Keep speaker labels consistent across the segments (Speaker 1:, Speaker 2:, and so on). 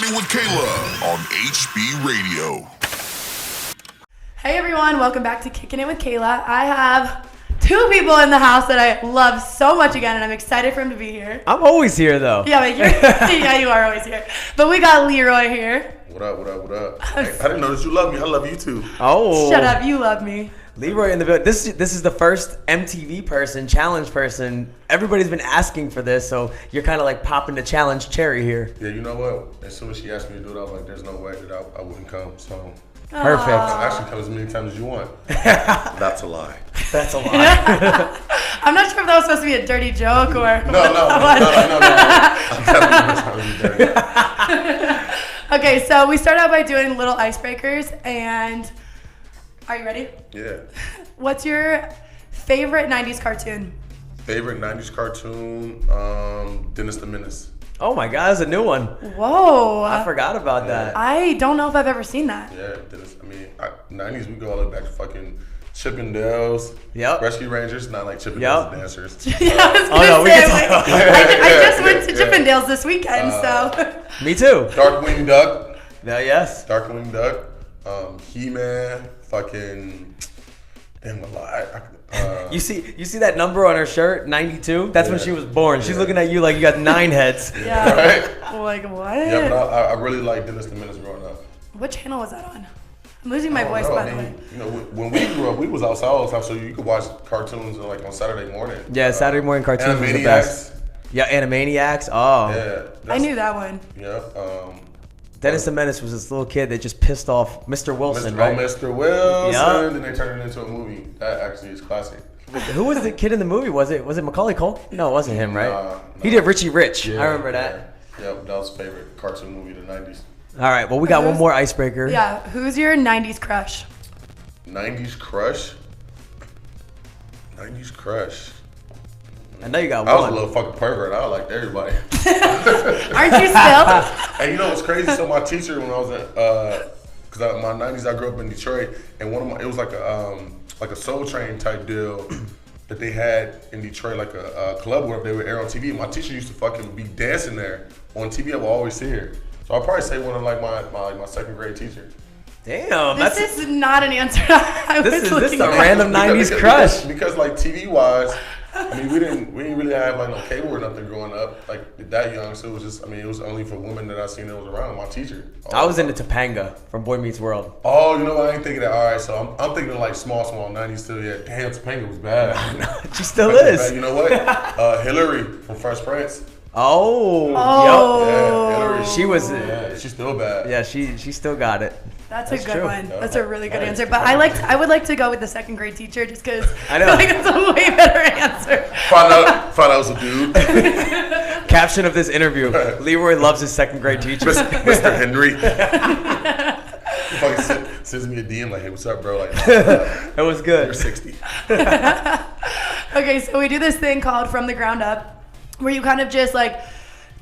Speaker 1: Kickin' with Kailah on HB Radio.
Speaker 2: Hey everyone, welcome back to Kickin' It with Kailah. I have two people in the house that I love so much again, and I'm excited for him to be here.
Speaker 3: I'm always here though.
Speaker 2: Yeah, but yeah, you are always here. But we got Leroy here.
Speaker 4: What up? I didn't know that you love me. I love you too.
Speaker 3: Oh.
Speaker 2: Shut up, you love me.
Speaker 3: Leroy in the building. This is the first MTV person, challenge person. Everybody's been asking for this, so you're kind of like popping the challenge cherry here.
Speaker 4: Yeah, you know what? As soon as she asked me to do it, I was like, there's no way that I wouldn't come. So
Speaker 3: Perfect.
Speaker 4: actually come as many times as you want. That's a lie.
Speaker 3: That's a lie.
Speaker 2: I'm not sure if that was supposed to be a dirty joke or...
Speaker 4: No. I'm definitely trying to be dirty.
Speaker 2: Okay, so we start out by doing little icebreakers, and are you ready?
Speaker 4: Yeah.
Speaker 2: What's your favorite 90s cartoon?
Speaker 4: Favorite 90s cartoon, Dennis the Menace.
Speaker 3: Oh my God, that's a new one.
Speaker 2: Whoa.
Speaker 3: I forgot about that.
Speaker 2: I don't know if I've ever seen that.
Speaker 4: Yeah, Dennis. 90s, we go all the way back to fucking Chippendales.
Speaker 3: Yep.
Speaker 4: Rescue Rangers, not like Chippendales dancers.
Speaker 2: Yeah, I was gonna
Speaker 3: we
Speaker 2: say,
Speaker 3: can talk about
Speaker 2: I just went to Chippendales this weekend, so.
Speaker 3: Me too.
Speaker 4: Darkwing Duck.
Speaker 3: Yeah, yes.
Speaker 4: Darkwing Duck. He-Man. Fucking. Damn, a lot.
Speaker 3: You see that number on her shirt, 92? That's when
Speaker 4: Yeah.
Speaker 3: she was born. She's looking at you like you got 9 heads.
Speaker 2: Yeah.
Speaker 4: Right?
Speaker 2: Like, what?
Speaker 4: Yeah, but I really like Dennis the Menace growing up.
Speaker 2: What channel was that on? I'm losing my
Speaker 4: I don't
Speaker 2: voice,
Speaker 4: know.
Speaker 2: by the way.
Speaker 4: You know, when we grew up, we was outside all the time, so you could watch cartoons like on Saturday morning.
Speaker 3: Yeah, Saturday morning cartoons was the
Speaker 4: Animaniacs.
Speaker 3: best. Yeah, Animaniacs. Oh.
Speaker 4: Yeah.
Speaker 2: I knew that one.
Speaker 4: Yeah.
Speaker 3: Dennis the Menace was this little kid that just pissed off Mr. Wilson, right?
Speaker 4: Mr. Wilson.
Speaker 3: Yeah.
Speaker 4: Then they turned it into a movie. That actually is classic.
Speaker 3: Who was the kid in the movie? Was it Macaulay Culkin? No, it wasn't him, right?
Speaker 4: Nah.
Speaker 3: He did Richie Rich.
Speaker 4: Yeah,
Speaker 3: I remember that.
Speaker 4: Yeah, that was favorite cartoon movie of the 90s.
Speaker 3: All right, well, we got one more icebreaker.
Speaker 2: Yeah, who's your 90s crush?
Speaker 4: 90s crush? 90s crush.
Speaker 3: I know you got
Speaker 4: I was
Speaker 3: one.
Speaker 4: a little fucking pervert. I liked everybody.
Speaker 2: Aren't you still?
Speaker 4: And you know what's crazy? So my teacher, when I was in, because my 90s, I grew up in Detroit, and it was like a Soul Train type deal that they had in Detroit, like a club where they would air on TV. My teacher used to fucking be dancing there on TV. I would always see her. So I'll probably say one of like my second grade teacher.
Speaker 3: Damn,
Speaker 2: This is not an answer I was
Speaker 3: This is
Speaker 2: looking
Speaker 3: a
Speaker 2: at.
Speaker 3: random 90s crush.
Speaker 4: Because like TV wise, I mean we didn't really have like no cable or nothing growing up like that young. So it was just it was only for women that I seen that was around. My teacher.
Speaker 3: I was into Topanga from Boy Meets World.
Speaker 4: Oh, you know what? I ain't thinking that. All right, so I'm thinking like small 90s too. Yeah, damn, Topanga was bad.
Speaker 3: She still is.
Speaker 4: You know what? Hillary from Fresh Prince.
Speaker 3: Oh.
Speaker 4: Yeah, Hillary.
Speaker 3: She was.
Speaker 4: Yeah, she's still bad.
Speaker 3: Yeah, she still got it.
Speaker 2: That's a good
Speaker 3: true.
Speaker 2: one.
Speaker 4: Yeah.
Speaker 2: That's a really good
Speaker 4: Right.
Speaker 2: answer. But I would like to go with the second grade teacher just because
Speaker 3: I know.
Speaker 2: feel like that's a way better answer.
Speaker 4: Found out it was a dude.
Speaker 3: Caption of this interview: Leroy loves his second grade teacher.
Speaker 4: Mr. Henry. He fucking sends me a DM like, hey, what's up, bro? Like,
Speaker 3: It was good.
Speaker 4: you're 60.
Speaker 2: Okay, so we do this thing called From the Ground Up, where you kind of just like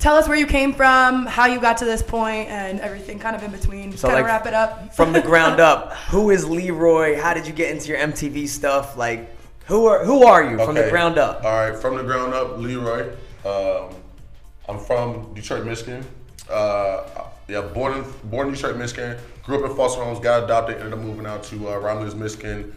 Speaker 2: tell us where you came from, how you got to this point, and everything kind of in between.
Speaker 3: So,
Speaker 2: kind of
Speaker 3: like,
Speaker 2: wrap it up.
Speaker 3: From the ground up, who is Leroy? How did you get into your MTV stuff? Like, who are you from the ground up?
Speaker 4: All right, from the ground up, Leroy. I'm from Detroit, Michigan. Born in Detroit, Michigan. Grew up in foster homes, got adopted, ended up moving out to Romulus, Michigan.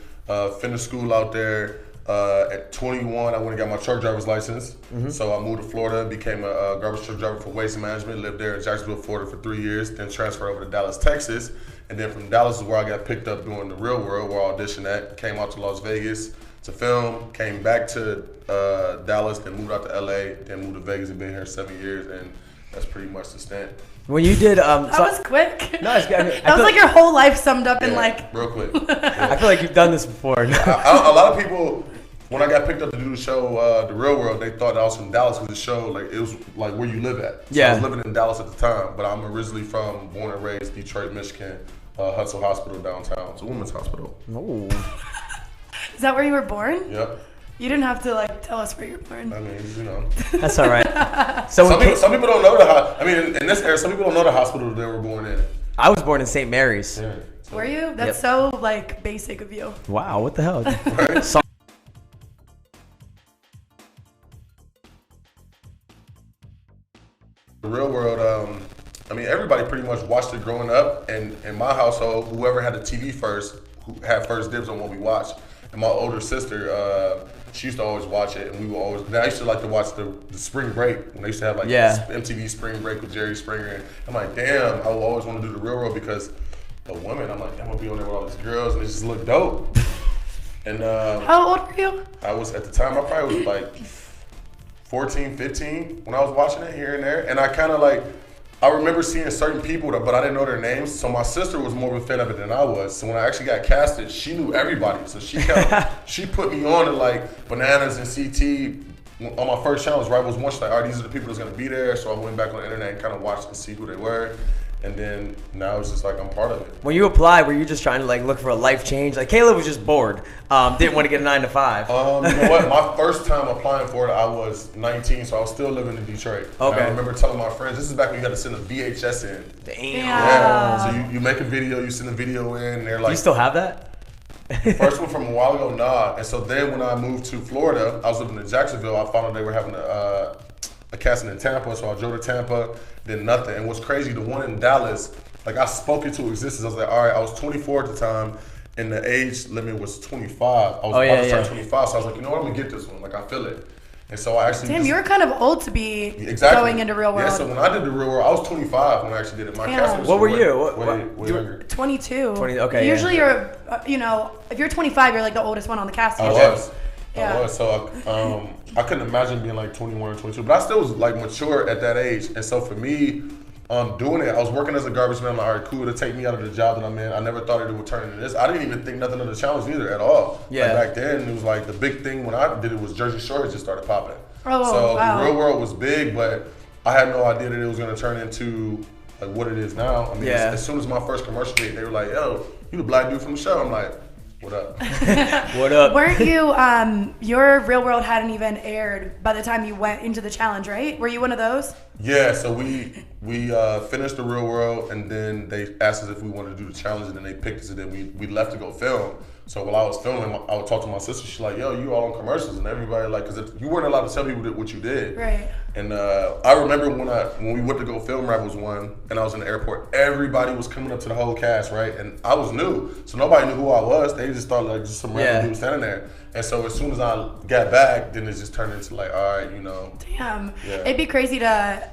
Speaker 4: Finished school out there. At 21, I went and got my truck driver's license.
Speaker 3: Mm-hmm.
Speaker 4: So I moved to Florida, became a garbage truck driver for Waste Management, lived there in Jacksonville, Florida for 3 years, then transferred over to Dallas, Texas. And then from Dallas is where I got picked up doing The Real World, where I auditioned at, came out to Las Vegas to film, came back to Dallas, then moved out to LA, then moved to Vegas and been here 7 years, and that's pretty much the stint.
Speaker 3: When you did,
Speaker 2: That was quick.
Speaker 3: No, it's good. I mean,
Speaker 2: That was like your whole life summed up in
Speaker 4: Yeah,
Speaker 2: like.
Speaker 4: real quick.
Speaker 3: I feel like you've done this before.
Speaker 4: A lot of people, when I got picked up to do the show, The Real World, they thought I was from Dallas because the show, like, it was like where you live at. So
Speaker 3: Yeah.
Speaker 4: I was living in Dallas at the time, but I'm originally born and raised Detroit, Michigan, Hudson Hospital downtown. It's a women's hospital.
Speaker 3: Oh.
Speaker 2: Is that where you were born?
Speaker 4: Yep.
Speaker 2: You didn't have to like tell us where you were born.
Speaker 4: I mean, you know.
Speaker 3: That's all right. So
Speaker 4: Some people don't know in this area, some people don't know the hospital that they were born in.
Speaker 3: I was born in St. Mary's.
Speaker 4: Yeah.
Speaker 2: Were you? That's
Speaker 3: Yep.
Speaker 2: so like basic of you.
Speaker 3: Wow, what the hell?
Speaker 4: Right?
Speaker 3: So-
Speaker 4: The Real World, I mean, everybody pretty much watched it growing up. And in my household, whoever had the TV first, who had first dibs on what we watched. And my older sister, she used to always watch it, and we would always. I used to like to watch the spring break when they used to have like MTV Spring Break with Jerry Springer. And I'm like, damn, I would always want to do the Real World because the women. I'm like, I'm gonna be on there with all these girls, and it just look dope. And
Speaker 2: how old were you?
Speaker 4: I was at the time. I probably was like 14, 15 when I was watching it here and there, and I kind of like. I remember seeing certain people, but I didn't know their names. So my sister was more of a fan of it than I was. So when I actually got casted, she knew everybody. So she put me on to like Bananas and CT on my first challenge. Right, was one she's like, all right, these are the people that's gonna be there. So I went back on the internet and kind of watched and see who they were. And then now it's just like I'm part of it.
Speaker 3: When you applied, were you just trying to like look for a life change? Like Kailah was just bored, didn't want to get a 9 to 5.
Speaker 4: You know what? My first time applying for it, I was 19, so I was still living in Detroit.
Speaker 3: Okay.
Speaker 4: And I remember telling my friends, this is back when you had to send a VHS in.
Speaker 3: Damn.
Speaker 4: Yeah. So you make a video, you send a video in, and they're like.
Speaker 3: Do you still have that?
Speaker 4: First one from a while ago, nah. And so then when I moved to Florida, I was living in Jacksonville. I found out they were having a casting in Tampa, so I drove to Tampa, did nothing. And what's crazy, the one in Dallas, like I spoke into existence. I was like, all right, I was 24 at the time, and the age limit was 25. I was about to turn 25, so I was like, you know what, I'm gonna get this one. Like I feel it. And so I actually
Speaker 2: you were kind of old to be going into Real World.
Speaker 4: Yeah, so when I did the Real World, I was 25 when I actually did it. My casting was
Speaker 3: what were you?
Speaker 4: Way younger.
Speaker 2: 22.
Speaker 3: 20, okay.
Speaker 2: Usually you're, if you're 25, you're like the oldest one on the casting.
Speaker 4: I was.
Speaker 2: Yeah.
Speaker 4: So I couldn't imagine being like 21 or 22, but I still was like mature at that age. And so for me, doing it, I was working as a garbage man. I'm like, all right, cool, to take me out of the job that I'm in. I never thought it would turn into this. I didn't even think nothing of the challenge either at all.
Speaker 3: Yeah.
Speaker 4: Like back then, it was like the big thing when I did it was Jersey Shore had just started popping.
Speaker 2: Oh,
Speaker 4: so
Speaker 2: wow.
Speaker 4: the Real World was big, but I had no idea that it was going to turn into like what it is now. I mean, as soon as my first commercial date, they were like, yo, you the black dude from the show. I'm like, what up?
Speaker 3: What up?
Speaker 2: Weren't you, your Real World hadn't even aired by the time you went into the challenge, right? Were you one of those?
Speaker 4: Yeah, so we finished the Real World, and then they asked us if we wanted to do the challenge, and then they picked us, and then we left to go film. So while I was filming, I would talk to my sister. She's like, yo, you all on commercials, and everybody like, because you weren't allowed to tell people what you did.
Speaker 2: Right.
Speaker 4: And I remember when we went to go film Rap Was One, and I was in the airport, everybody was coming up to the whole cast, right? And I was new, so nobody knew who I was. They just thought like just some random dude standing there. And so as soon as I got back, then it just turned into like, all right,
Speaker 2: Damn.
Speaker 4: Yeah.
Speaker 2: It'd be crazy to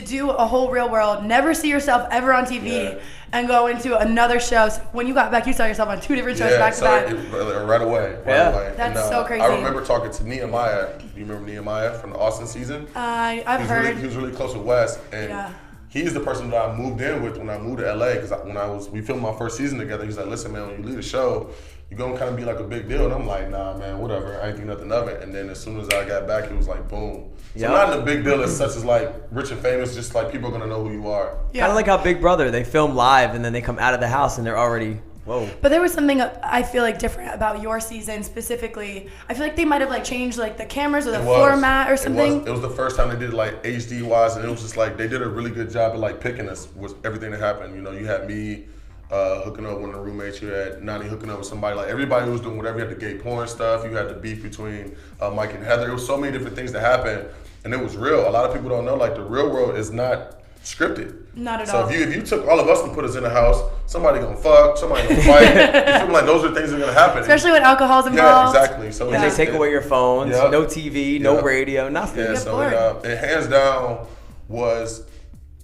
Speaker 2: do a whole Real World, never see yourself ever on TV, and go into another show. So when you got back, you saw yourself on 2 different shows back to back.
Speaker 4: Right away.
Speaker 2: That's so crazy.
Speaker 4: I remember talking to Nehemiah. Do you remember Nehemiah from the Austin season?
Speaker 2: I've heard.
Speaker 4: He was really close with Wes, and he's the person that I moved in with when I moved to LA. Because we filmed my first season together. He's like, listen, man, when you leave the show, you're gonna kind of be like a big deal. And I'm like, nah, man, whatever. I ain't think nothing of it. And then as soon as I got back, it was like, boom. So not in a big deal as such as like rich and famous, just like people are gonna know who you are.
Speaker 3: Yeah. Kind of like how Big Brother, they film live and then they come out of the house and they're already, whoa.
Speaker 2: But there was something I feel like different about your season specifically. I feel like they might have like changed like the cameras or the format or something.
Speaker 4: It was the first time they did like HD wise, and it was just like they did a really good job of like picking us with everything that happened. You had me hooking up with one of the roommates, you had Nani hooking up with somebody, like everybody was doing whatever. You had the gay porn stuff, you had the beef between Mike and Heather. There was so many different things that happened, and it was real. A lot of people don't know, like the Real World is not scripted.
Speaker 2: Not at all.
Speaker 4: So if you took all of us and put us in a house, somebody gonna fuck, somebody gonna fight. You feel like those are things that are gonna happen.
Speaker 2: Especially when alcohol's involved.
Speaker 4: Yeah, exactly. So
Speaker 3: they take away your phones, no TV, no radio, nothing.
Speaker 4: Yeah, so it hands down was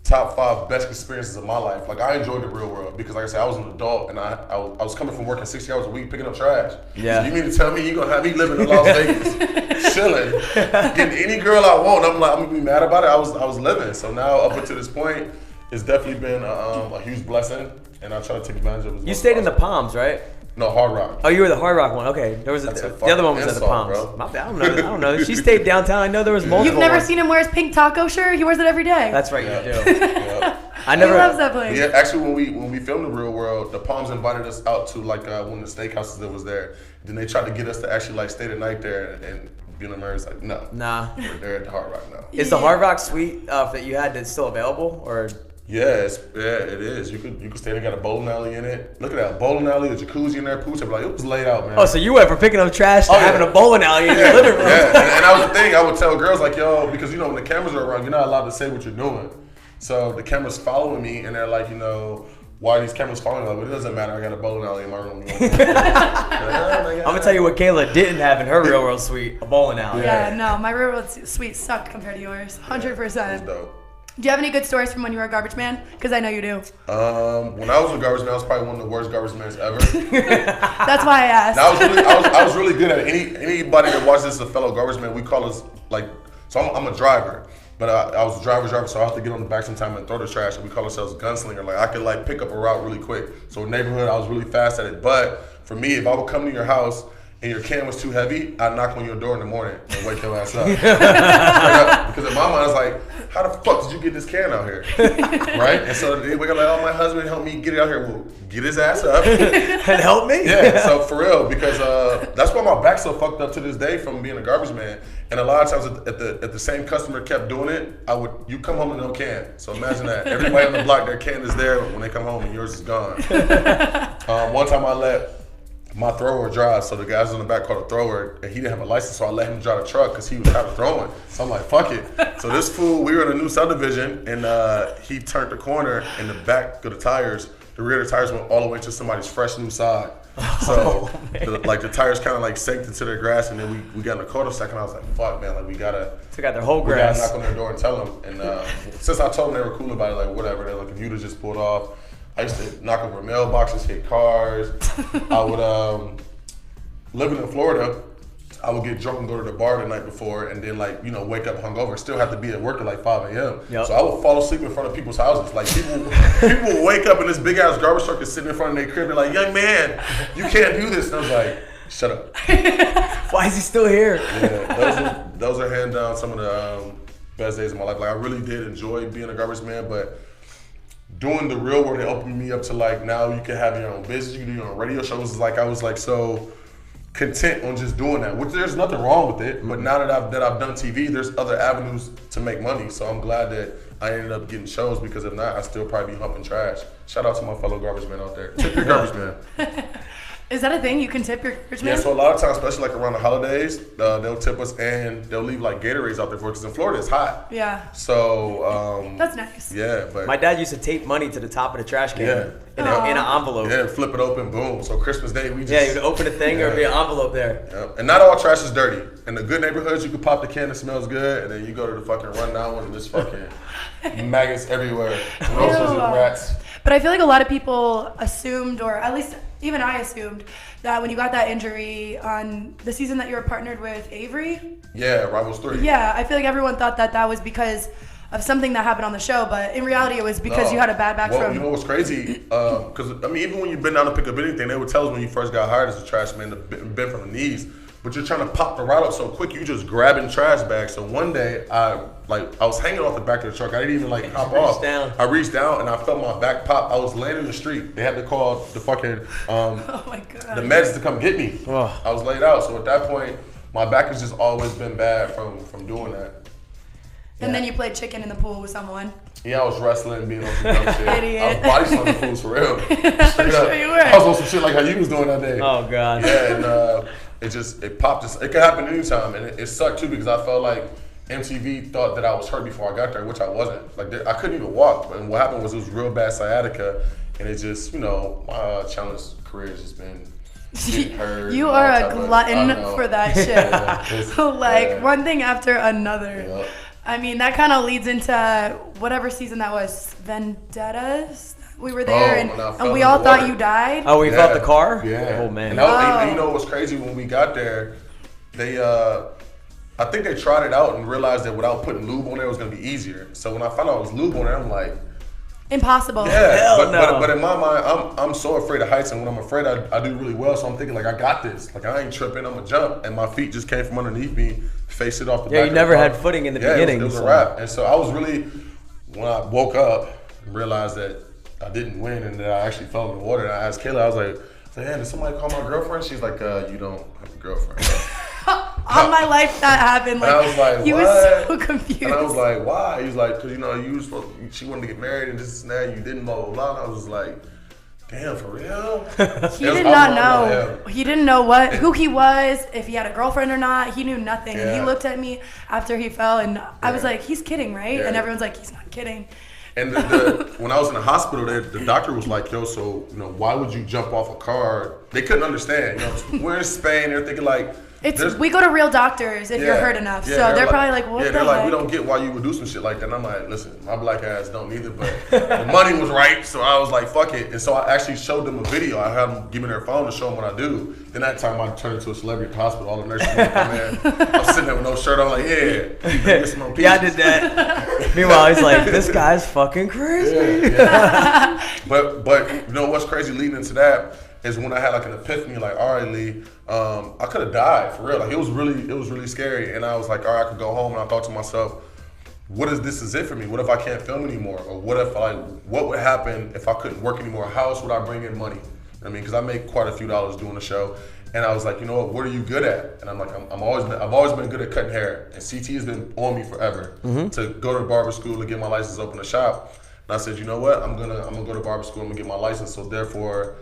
Speaker 4: top 5 best experiences of my life. Like I enjoyed the Real World because, like I said, I was an adult and I was coming from working 60 hours a week picking up trash.
Speaker 3: Yeah.
Speaker 4: So you mean to tell me you're gonna have me living in Las Vegas, chilling, getting any girl I want? I'm gonna be mad about it. I was living. So now up until this point, it's definitely been a huge blessing, and I try to take advantage of it.
Speaker 3: You stayed in the Palms, right?
Speaker 4: No, Hard Rock.
Speaker 3: Oh, you were the Hard Rock one. Okay, there was the other one was at the Palms. I don't know. She stayed downtown. I know there was multiple.
Speaker 2: You've never seen him wear his pink taco shirt? He wears it every day.
Speaker 3: That's right, you do.
Speaker 2: He loves that place.
Speaker 4: Yeah, actually, when we filmed the Real World, the Palms invited us out to like one of the steakhouses that was there. Then they tried to get us to actually like stay the night there, and Bill and Mary's like, no, we're there at the Hard Rock now.
Speaker 3: Is the Hard Rock suite that you had still available, or?
Speaker 4: Yeah, it is. You could stay there. Got a bowling alley in it. Look at that, bowling alley, a jacuzzi in there, pool table. Like it was laid out, man.
Speaker 3: Oh, so you went from picking up trash to having a bowling alley in your living room.
Speaker 4: Yeah, and that was the thing. I would tell girls like, yo, because when the cameras are around, you're not allowed to say what you're doing. So the camera's following me, and they're like, why are these cameras following me? But it doesn't matter. I got a bowling alley in my room.
Speaker 3: I'm gonna tell you what Kailah didn't have in her real world suite: a bowling alley.
Speaker 2: Yeah, no, my real world suite sucked compared to yours. 100%.
Speaker 4: That's dope.
Speaker 2: Do you have any good stories from when you were a garbage man? Because I know you do.
Speaker 4: When I was a garbage man, I was probably one of the worst garbage men ever.
Speaker 2: That's why I asked.
Speaker 4: I was really good at it. Anybody that watches this is a fellow garbage man. We call us so I'm a driver, but I was a driver, so I have to get on the back sometime and throw the trash. And we call ourselves gunslinger. Like I could pick up a route really quick. So neighborhood, I was really fast at it. But for me, if I would come to your house and your can was too heavy, I'd knock on your door in the morning and wake your ass up. Because in my mind, it's like, how the fuck did you get this can out here? Right? And so they wake up like, oh, my husband helped me get it out here. Well, get his ass up.
Speaker 3: And help me?
Speaker 4: Yeah, so for real, because that's why my back's so fucked up to this day from being a garbage man. And a lot of times if the same customer kept doing it, you come home with no can. So imagine that. Everybody on the block, their can is there when they come home and yours is gone. One time I let my thrower drive, so the guys in the back called a thrower, and he didn't have a license, so I let him drive the truck because he was kind of throwing. So I'm like, fuck it. So this fool, we were in a new subdivision, and he turned the corner, and the back of the tires, the rear of the tires went all the way to somebody's fresh new side. So the tires kind of sank into their grass, and then we got in a cul-de-sac, and I was like, fuck, man, we gotta
Speaker 3: took out their whole grass.
Speaker 4: We gotta knock on their door and tell them. And since I told them they were cool about it, whatever, they're like, if you'd have just pulled off. I used to knock over mailboxes, hit cars. I would, living in Florida, I would get drunk and go to the bar the night before and then wake up hungover. Still have to be at work at 5 a.m.
Speaker 3: Yep.
Speaker 4: So I would fall asleep in front of people's houses. People wake up and this big ass garbage truck is sitting in front of their crib and like, young man, you can't do this. And I was like, shut up.
Speaker 3: Why is he still here?
Speaker 4: Yeah, those are hands down some of the best days of my life. I really did enjoy being a garbage man, but doing the real world, it opened me up to now you can have your own business, you can do your own radio shows. I was so content on just doing that, which there's nothing wrong with it. But now that I've done TV, there's other avenues to make money. So I'm glad that I ended up getting shows, because if not, I'd still probably be humping trash. Shout out to my fellow garbage men out there. Tip your garbage man.
Speaker 2: Is that a thing? You can tip your garbage man?
Speaker 4: Yeah, so a lot of times, especially around the holidays, they'll tip us and they'll leave Gatorades out there for us, because in Florida it's hot.
Speaker 2: Yeah.
Speaker 4: So
Speaker 2: that's nice.
Speaker 4: Yeah, but
Speaker 3: my dad used to tape money to the top of the trash can in an envelope.
Speaker 4: Yeah, flip it open, boom. So Christmas Day we just
Speaker 3: you'd open a thing, or be an envelope there.
Speaker 4: Yeah. And not all trash is dirty. In the good neighborhoods, you can pop the can, it smells good, and then you go to the fucking rundown one and there's fucking maggots everywhere, roaches and rats.
Speaker 2: But I feel like a lot of people assumed, or at least even I assumed, that when you got that injury on the season that you were partnered with Avery.
Speaker 4: Yeah, Rivals 3.
Speaker 2: Yeah, I feel like everyone thought that was because of something that happened on the show, but in reality it was because you had a bad back from...
Speaker 4: You know what's crazy? Because, even when you bend down to pick up anything, they would tell us when you first got hired as a trash man to bend from the knees. But you're trying to pop the route up so quick, you just grabbing trash bags. So one day, I was hanging off the back of the truck. I didn't even hop off. I reached down and I felt my back pop. I was laying in the street. They had to call the fucking
Speaker 2: oh my God,
Speaker 4: the meds to come get me.
Speaker 3: Oh.
Speaker 4: I was laid out. So at that point, my back has just always been bad from doing that.
Speaker 2: And then you played chicken in the pool with someone.
Speaker 4: Yeah, I was wrestling, being on some dumb shit.
Speaker 2: Idiot.
Speaker 4: I was body slamming fools for real.
Speaker 2: I'm sure you were.
Speaker 4: I was on some shit like how you was doing that day.
Speaker 3: Oh God.
Speaker 4: Yeah, and it popped. It could happen anytime, and it sucked too, because I felt like MTV thought that I was hurt before I got there, which I wasn't. I couldn't even walk. And what happened was it was real bad sciatica, and it just, my challenge career has just been getting hurt.
Speaker 2: You are a glutton for that shit.
Speaker 4: Yeah,
Speaker 2: one thing after another.
Speaker 4: Yep.
Speaker 2: I mean, that kind of leads into whatever season that was, Vendettas. We were there, and we all thought you died.
Speaker 3: Oh, we felt the car?
Speaker 4: Yeah.
Speaker 3: Oh, man.
Speaker 4: And you know what was crazy? When we got there, they, I think they tried it out and realized that without putting lube on there, it was going to be easier. So when I found out it was lube on there, I'm like...
Speaker 2: Impossible.
Speaker 4: Yeah,
Speaker 3: Hell no.
Speaker 4: but in my mind, I'm so afraid of heights, and when I'm afraid, I do really well. So I'm thinking, I got this. I ain't tripping, I'm going to jump. And my feet just came from underneath me, faced it off the back.
Speaker 3: Yeah, you never had footing in the beginning.
Speaker 4: It was a wrap. And so I was really, when I woke up and realized that I didn't win and that I actually fell in the water, and I asked Kailah, I was like, hey, did somebody call my girlfriend? She's like, you don't have a girlfriend.
Speaker 2: On my life, that happened.
Speaker 4: And I was like,
Speaker 2: he
Speaker 4: what?
Speaker 2: was so confused.
Speaker 4: And I was like, why? He was like, because, you was supposed she wanted to get married and this and that, you didn't, blah, blah, blah. And I was like, damn, for real?
Speaker 2: He did not know. He didn't know who he was, if he had a girlfriend or not. He knew nothing.
Speaker 4: Yeah.
Speaker 2: And he looked at me after he fell, and I was like, he's kidding, right?
Speaker 4: Yeah.
Speaker 2: And everyone's like, he's not kidding.
Speaker 4: And when I was in the hospital, the doctor was like, yo, so, why would you jump off a car? They couldn't understand. We're in Spain. They're thinking like,
Speaker 2: we go to real doctors if you're hurt enough. So they're probably like, what the heck?
Speaker 4: They're like, we don't get why you would do some shit like that. And I'm like, listen, my black ass don't either, but the money was right. So I was like, fuck it. And so I actually showed them a video. I had them give me their phone to show them what I do. Then that time I turned into a celebrity at the hospital. All the nurses were like, man, I'm sitting there with no shirt on, like, get some more pieces.
Speaker 3: Yeah, I did that. Meanwhile, he's like, this guy's fucking crazy.
Speaker 4: Yeah. But what's crazy leading into that is when I had like an epiphany, like, all right, Lee, I could have died for real. Like it was really scary. And I was like, all right, I could go home. And I thought to myself, what if this is it for me? What if I can't film anymore? Or what would happen if I couldn't work anymore? How else would I bring in money? Because I make quite a few dollars doing the show. And I was like, what are you good at? And I'm like, I've always been good at cutting hair. And CT has been on me forever to go to barber school to get my license, open a shop. And I said, you know what? I'm gonna go to barber school. I'm gonna get my license. So therefore,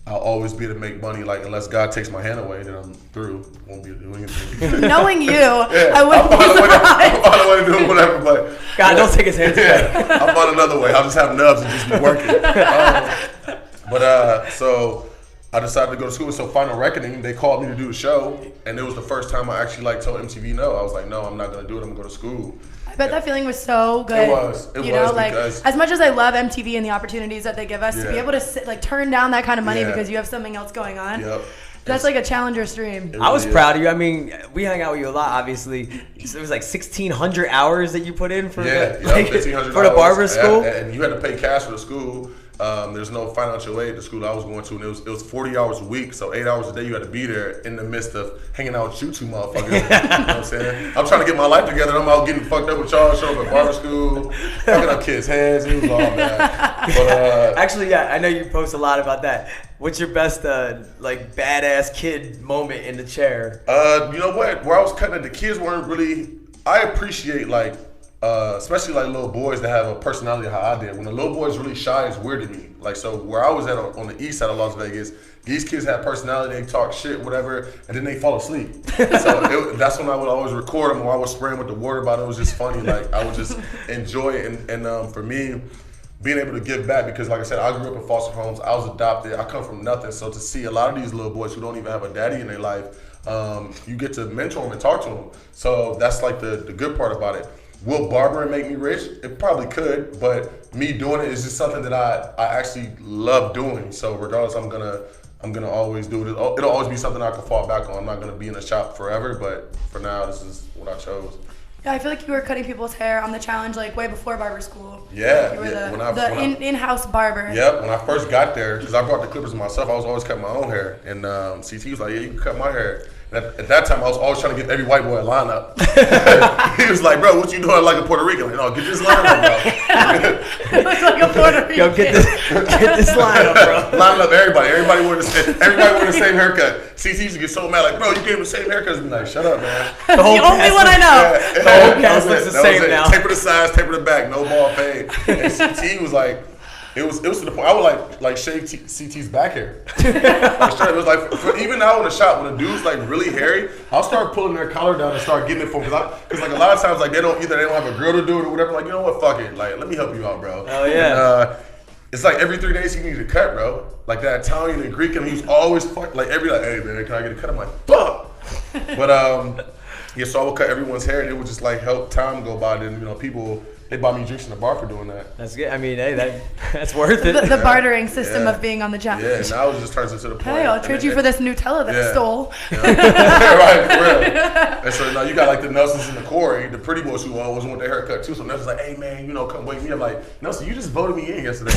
Speaker 4: I'll always be able to make money. Like unless God takes my hand away, then I'm through. Won't be doing anything.
Speaker 2: Knowing you, I wouldn't be surprised.
Speaker 4: I'll find a way to do whatever. But
Speaker 3: God, don't take his hands away.
Speaker 4: I'll find another way. I'll just have nubs and just be working. So I decided to go to school. So Final Reckoning, they called me to do the show, and it was the first time I actually told MTV no. I was like, no, I'm not gonna do it. I'm gonna go to school.
Speaker 2: I bet that feeling was so good.
Speaker 4: It was. Because
Speaker 2: as much as I love MTV and the opportunities that they give us, to be able to turn down that kind of money because you have something else going on.
Speaker 4: Yep.
Speaker 2: That's like a challenger's dream.
Speaker 3: I was proud of you. I mean, we hung out with you a lot, obviously. So it was like 1,600 hours that you put in for the barber school.
Speaker 4: And you had to pay cash for the school. There's no financial aid at the school I was going to, and it was 40 hours a week, so 8 hours a day you had to be there in the midst of hanging out with you two motherfuckers. You know what I'm saying? I'm trying to get my life together, and I'm out getting fucked up with y'all, showing up at barber school, fucking up kids' heads. It was all bad. But,
Speaker 3: actually, I know you post a lot about that. What's your best badass kid moment in the chair?
Speaker 4: You know what? Where I was cutting it, the kids weren't really. I appreciate especially little boys that have a personality how I did. When a little boy's really shy, it's weird to me. So where I was at on the east side of Las Vegas, these kids have personality, they talk shit, whatever, and then they fall asleep. So that's when I would always record them, or I was spraying with the water bottle. It was just funny. I would just enjoy it. And for me, being able to give back, because like I said, I grew up in foster homes. I was adopted. I come from nothing. So to see a lot of these little boys who don't even have a daddy in their life, you get to mentor them and talk to them. So that's the good part about it. Will barbering make me rich? It probably could, but me doing it is just something that I actually love doing. So regardless, I'm gonna always do it. It'll always be something I can fall back on. I'm not gonna be in a shop forever, but for now, this is what I chose.
Speaker 2: Yeah, I feel like you were cutting people's hair on the challenge way before barber school.
Speaker 4: Yeah,
Speaker 2: you were the in-house barber.
Speaker 4: Yep, when I first got there, because I brought the clippers myself, I was always cutting my own hair, and CT was like, yeah, you can cut my hair. At that time, I was always trying to get every white boy a lineup. He was like, bro, what you doing like a Puerto Rican? Like, no, get this lineup, bro.
Speaker 2: Looks like a Puerto Rican.
Speaker 3: Yo, get this lineup, bro.
Speaker 4: Line up everybody. Everybody wanted the same haircut. CT used to get so mad, like, bro, you gave him the same haircut. Be like, shut up, man.
Speaker 2: The only one I know.
Speaker 3: The whole cast looks the same now.
Speaker 4: Taper the sides, taper the back, no ball fade. And CT was like, it was to the point I would like shave CT's back hair. It was like even now in the shop when a dude's really hairy, I'll start pulling their collar down and start getting it for them because a lot of times they don't have a girl to do it or whatever. Like, you know what, fuck it, let me help you out, bro.
Speaker 3: Oh yeah.
Speaker 4: And, it's every 3 days he needs a cut, bro. Like that Italian and Greek, and he's always hey man, can I get a cut? I'm like, fuck. But yeah, so I would cut everyone's hair, and it would just help time go by. Then people. They bought me drinks in the bar for doing that.
Speaker 3: That's good. I mean, hey, that's worth it.
Speaker 2: The bartering system of being on the challenge.
Speaker 4: Yeah, now it just turns into the point.
Speaker 2: Hey, I'll trade you for this Nutella that I stole.
Speaker 4: Yeah. Right, for real. And so now you got the Nelsons and the Corey, the pretty boys who always want their haircut too. So Nelson's like, hey man, come wake me up. Like, Nelson, you just voted me in yesterday.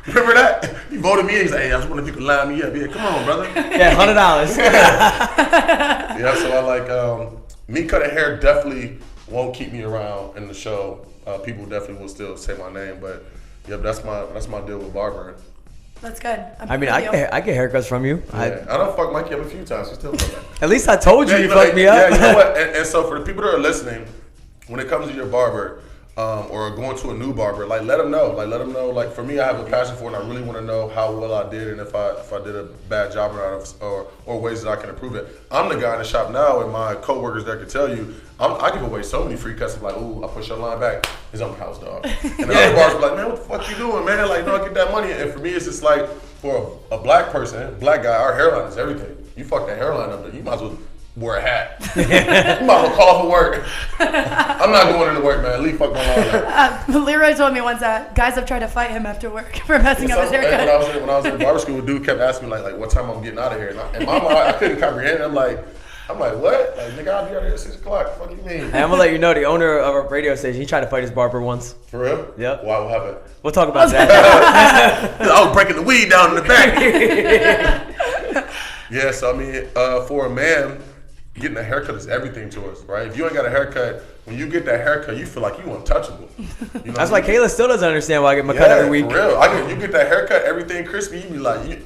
Speaker 4: Remember that? You voted me in. He's like, hey, I just wonder if you could line me up. Yeah, come on, brother.
Speaker 3: Yeah, $100.
Speaker 4: Yeah, so me cutting hair definitely won't keep me around in the show. People definitely will still say my name, but yep, that's my deal with barbering.
Speaker 2: That's good.
Speaker 3: I get haircuts from you.
Speaker 4: Yeah. I don't fuck Mikey up a few times. He still fuck me.
Speaker 3: At least I told you you fucked me up.
Speaker 4: Yeah, you know what? And so for the people that are listening, when it comes to your barber, or going to a new barber, like let them know. Like for me, I have a passion for it, and I really want to know how well I did, and if I did a bad job or ways that I can improve it. I'm the guy in the shop now, and my coworkers there can tell you, I give away so many free cuts. I'm like, ooh, I push your line back. It's on the house, dog. And the other bars be like, man, what the fuck you doing, man? Like, no, I get that money. And for me, it's just like, for a black person, black guy, our hairline is everything. You fuck that hairline up, you might as well wear a hat. You might as well call for work. I'm not going into work, man. Leave fuck my line up.
Speaker 2: Leroy told me once that guys have tried to fight him after work for messing up his haircut.
Speaker 4: When I was in barber school, a dude kept asking me like what time I'm getting out of here, and my mind, I couldn't comprehend it. I'm like, what? Like, nigga, I'll be out here at 6 o'clock. What do you mean?
Speaker 3: Hey, I'm gonna let you know, the owner of our radio station, he tried to fight his barber once.
Speaker 4: For real?
Speaker 3: Yep.
Speaker 4: Why? What happened?
Speaker 3: We'll talk about that.
Speaker 4: I was breaking the weed down in the back. Yeah, so I mean, for a man, getting a haircut is everything to us, right? If you ain't got a haircut, when you get that haircut, you feel like you untouchable. You know
Speaker 3: That's why Kailah still doesn't understand why I get my cut every week.
Speaker 4: For real. You get that haircut, everything crispy, you be like,